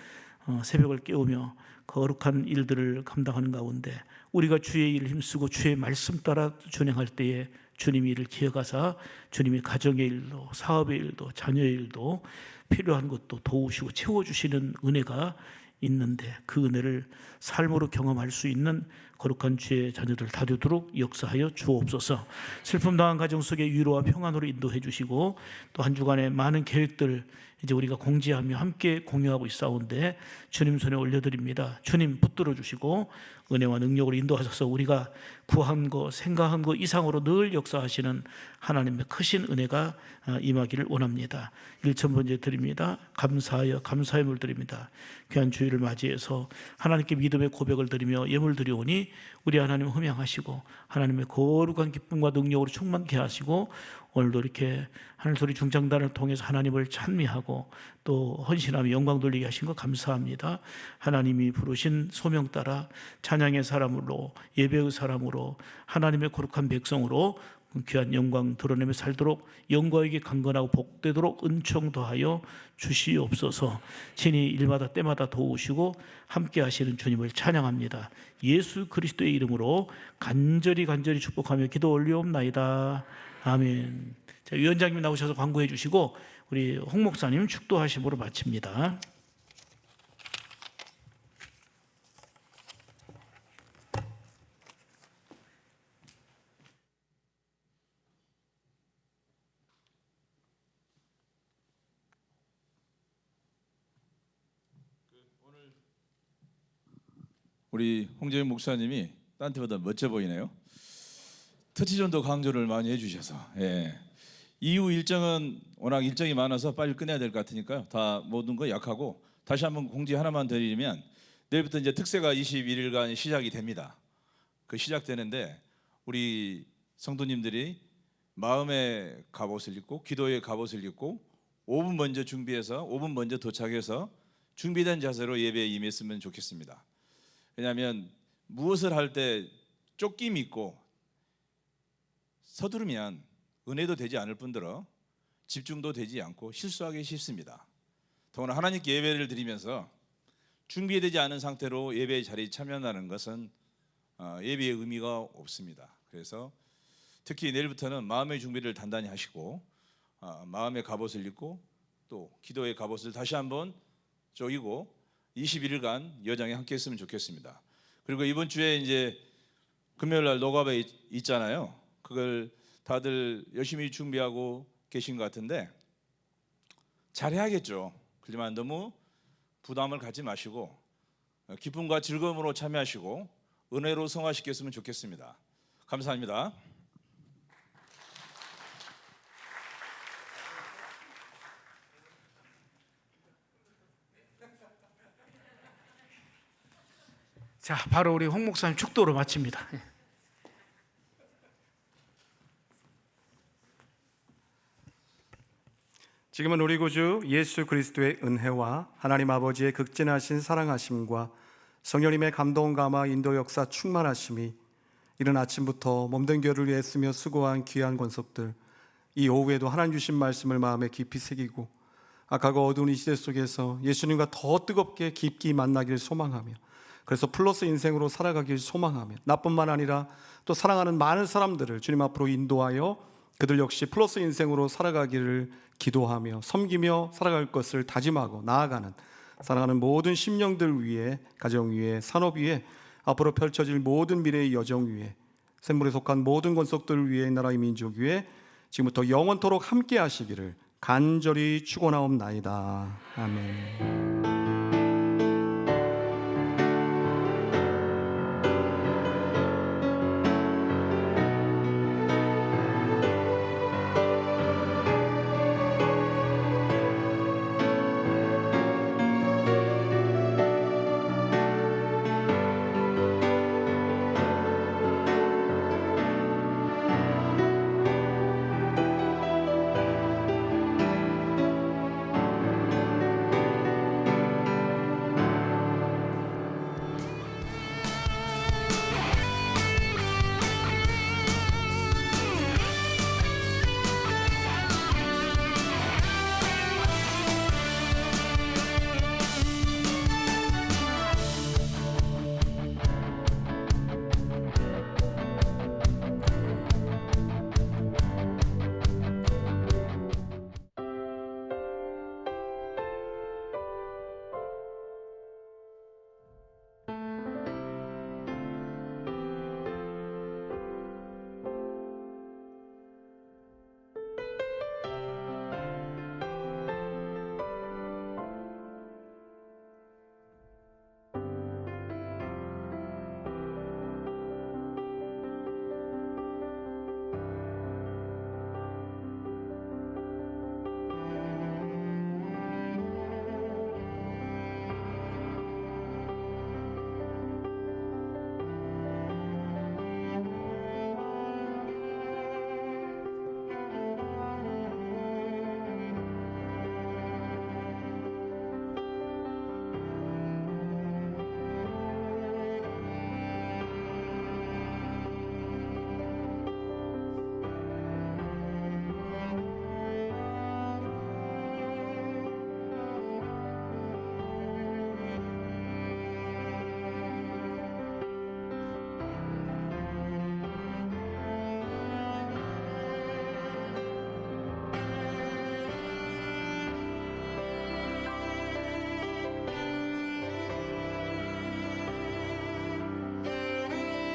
새벽을 깨우며 거룩한 일들을 감당하는 가운데 우리가 주의 일을 힘쓰고 주의 말씀 따라 준행할 때에 주님이 이를 기억하사 주님이 가정의 일도 사업의 일도 자녀의 일도 필요한 것도 도우시고 채워주시는 은혜가 있는데 그 은혜를 삶으로 경험할 수 있는 거룩한 주의 자녀들 다 되도록 역사하여 주옵소서. 슬픔 당한 가정 속에 위로와 평안으로 인도해 주시고 또 한 주간의 많은 계획들 이제 우리가 공지하며 함께 공유하고 있사온데 주님 손에 올려드립니다. 주님 붙들어 주시고 은혜와 능력으로 인도하셔서 우리가 구한 거 생각한 거 이상으로 늘 역사하시는 하나님의 크신 은혜가 임하기를 원합니다. 1,000번째 드립니다. 감사하여 감사의 물 드립니다. 귀한 주일을 맞이해서 하나님께 믿음의 고백을 드리며 예물 드리오니 우리 하나님 흠양하시고 하나님의 거룩한 기쁨과 능력으로 충만케 하시고 오늘도 이렇게 하늘소리 중창단을 통해서 하나님을 찬미하고 또 헌신하며 영광 돌리게 하신 것 감사합니다. 하나님이 부르신 소명 따라 찬양의 사람으로 예배의 사람으로 하나님의 거룩한 백성으로 귀한 영광 드러내며 살도록 영광에게 강건하고 복되도록 은총 더하여 주시옵소서. 친히 일마다 때마다 도우시고 함께 하시는 주님을 찬양합니다. 예수 그리스도의 이름으로 간절히 축복하며 기도 올리옵나이다. 아멘. 자, 위원장님 나오셔서 광고해 주시고 우리 홍 목사님 축도하심으로 마칩니다. 우리 홍재윤 목사님이 딴 때보다 멋져 보이네요. 터치존도 강조를 많이 해주셔서 이후 일정은 워낙 일정이 많아서 빨리 끝내야 될 것 같으니까요. 다 모든 거 약하고 다시 한번 공지 하나만 드리면 내일부터 이제 특세가 21일간 시작이 됩니다. 그 시작되는데 우리 성도님들이 마음의 갑옷을 입고 기도의 갑옷을 입고 5분 먼저 준비해서 5분 먼저 도착해서 준비된 자세로 예배에 임했으면 좋겠습니다. 왜냐하면 무엇을 할 때 쫓김 있고 서두르면 은혜도 되지 않을 뿐더러 집중도 되지 않고 실수하기 쉽습니다. 더구나 하나님께 예배를 드리면서 준비되지 않은 상태로 예배의 자리에 참여하는 것은 예배의 의미가 없습니다. 그래서 특히 내일부터는 마음의 준비를 단단히 하시고 마음의 갑옷을 입고 또 기도의 갑옷을 다시 한번 쪼이고 21일간 여정에 함께 했으면 좋겠습니다. 그리고 이번 주에 이제 금요일 날 노갑에 있잖아요. 그걸 다들 열심히 준비하고 계신 것 같은데 잘해야겠죠. 그렇지만 너무 부담을 갖지 마시고 기쁨과 즐거움으로 참여하시고 은혜로 성화시켰으면 좋겠습니다. 감사합니다. 자, 바로 우리 홍 목사님 축도로 마칩니다. 지금은 우리 구주 예수 그리스도의 은혜와 하나님 아버지의 극진하신 사랑하심과 성령님의 감동 감화 인도 역사 충만하심이 이른 아침부터 몸된 교회를 위해 쓰며 수고한 귀한 권속들 이 오후에도 하나님 주신 말씀을 마음에 깊이 새기고 악하고 어두운 이 시대 속에서 예수님과 더 뜨겁게 깊이 만나길 소망하며 그래서 플러스 인생으로 살아가길 소망하며 나뿐만 아니라 또 사랑하는 많은 사람들을 주님 앞으로 인도하여 그들 역시 플러스 인생으로 살아가기를 기도하며 섬기며 살아갈 것을 다짐하고 나아가는 사랑하는 모든 심령들 위해 가정 위에 산업 위에 앞으로 펼쳐질 모든 미래의 여정 위에 샘물에 속한 모든 권속들 위에 나라의 민족 위에 지금부터 영원토록 함께 하시기를 간절히 축원하옵나이다. 아멘.